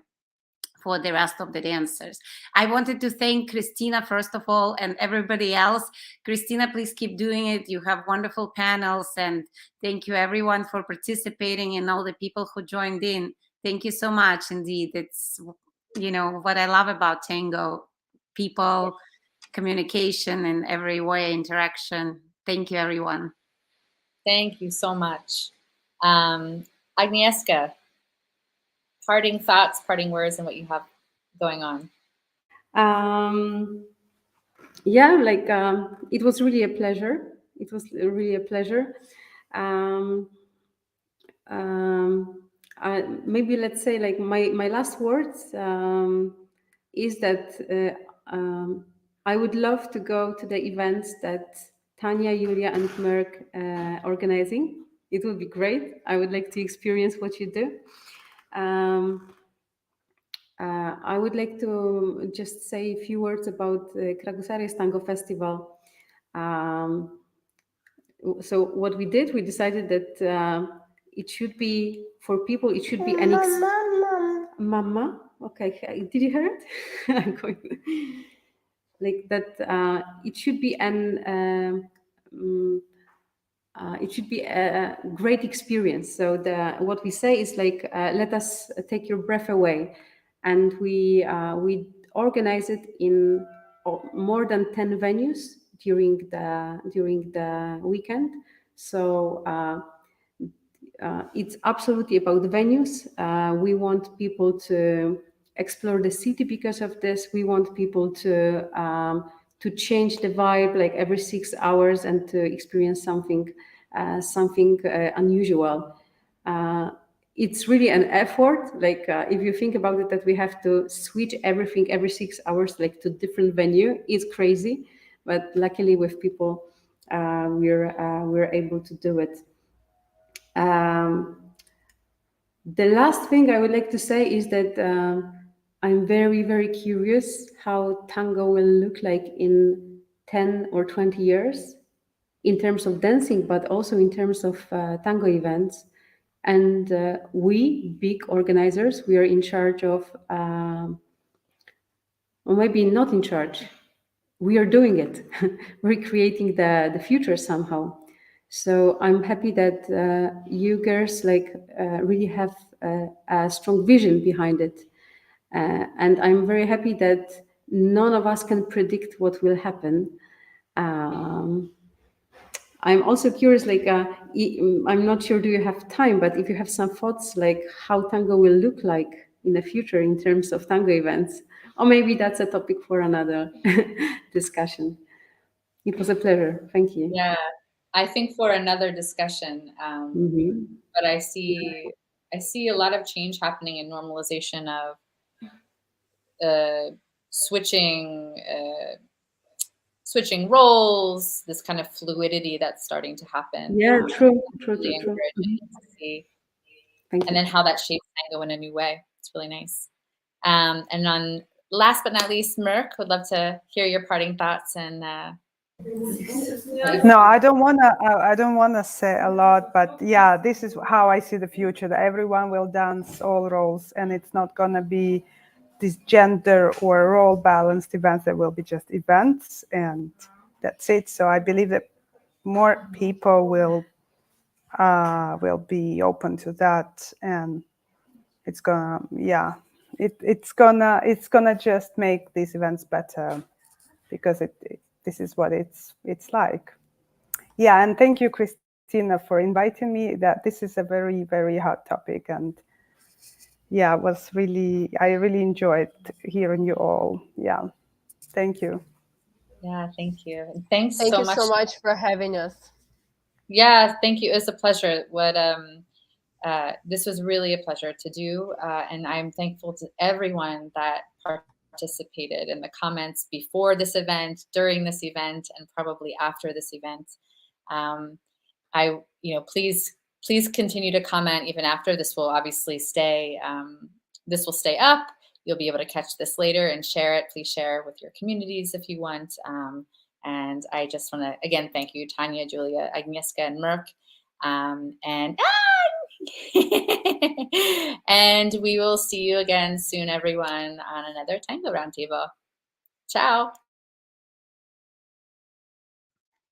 rest of the dancers. I wanted to thank Christina, first of all, and everybody else. Christina, please keep doing it. You have wonderful panels, and thank you everyone for participating and all the people who joined in. Thank you so much indeed. It's, what I love about Tango, people, communication in every way, interaction. Thank you, everyone. Thank you so much. Agnieszka, parting thoughts, parting words, and what you have going on. It was really a pleasure. It was really a pleasure. Maybe let's say like my last words is that I would love to go to the events that Tanya, Julia, and Merck organizing. It would be great. I would like to experience what you do. I would like to just say a few words about the Krakow Stango Festival. So what we did, we decided that it should be, for people, it should be an Mama. Okay, did you hear it? I'm going like that. It should be it should be a great experience. So what we say is like, let us take your breath away, and we organize it in more than 10 venues during the weekend. So it's absolutely about the venues. We want people to explore the city because of this. We want people to change the vibe like every 6 hours and to experience something unusual. It's really an effort. Like if you think about it, that we have to switch everything every 6 hours, like to different venue. It's crazy, but luckily with people, we're able to do it. The last thing I would like to say is that I'm very, very curious how Tango will look like in 10 or 20 years in terms of dancing, but also in terms of tango events. And we, big organizers, we are in charge of, or maybe not in charge, we are doing it. We're creating the future somehow. So I'm happy that you girls really have a strong vision behind it. And I'm very happy that none of us can predict what will happen. I'm also curious, I'm not sure, do you have time, but if you have some thoughts, like how Tango will look like in the future in terms of Tango events, or maybe that's a topic for another discussion. It was a pleasure. Thank you. Yeah, I think for another discussion, but I see a lot of change happening in normalization of switching roles, this kind of fluidity that's starting to happen. Yeah, true. Really encouraging to see. And then how that shapes Tango in a new way. It's really nice. And on last but not least, Merck, would love to hear your parting thoughts. And no, I don't wanna say a lot, but yeah, this is how I see the future. That everyone will dance all roles, and it's not gonna be this gender or role balanced events. There will be just events, and that's it. So I believe that more people will be open to that, and it's gonna, yeah, it's gonna just make these events better, because this is what it's like. Yeah, and thank you, Christina, for inviting me. That this is a very, very hot topic, and yeah, I really enjoyed hearing you all. Yeah, thank you. Yeah, thank you. And thanks Thank so you much. so much for having us. Yeah, thank you. It was a pleasure. This was really a pleasure to do, and I'm thankful to everyone that participated in the comments before this event, during this event, and probably after this event. Please continue to comment even after. This will obviously stay. This will stay up. You'll be able to catch this later and share it. Please share with your communities if you want. And I just want to again thank you, Tanya, Julia, Agnieszka, and Mirk. And we will see you again soon, everyone, on another Tango Roundtable. Ciao.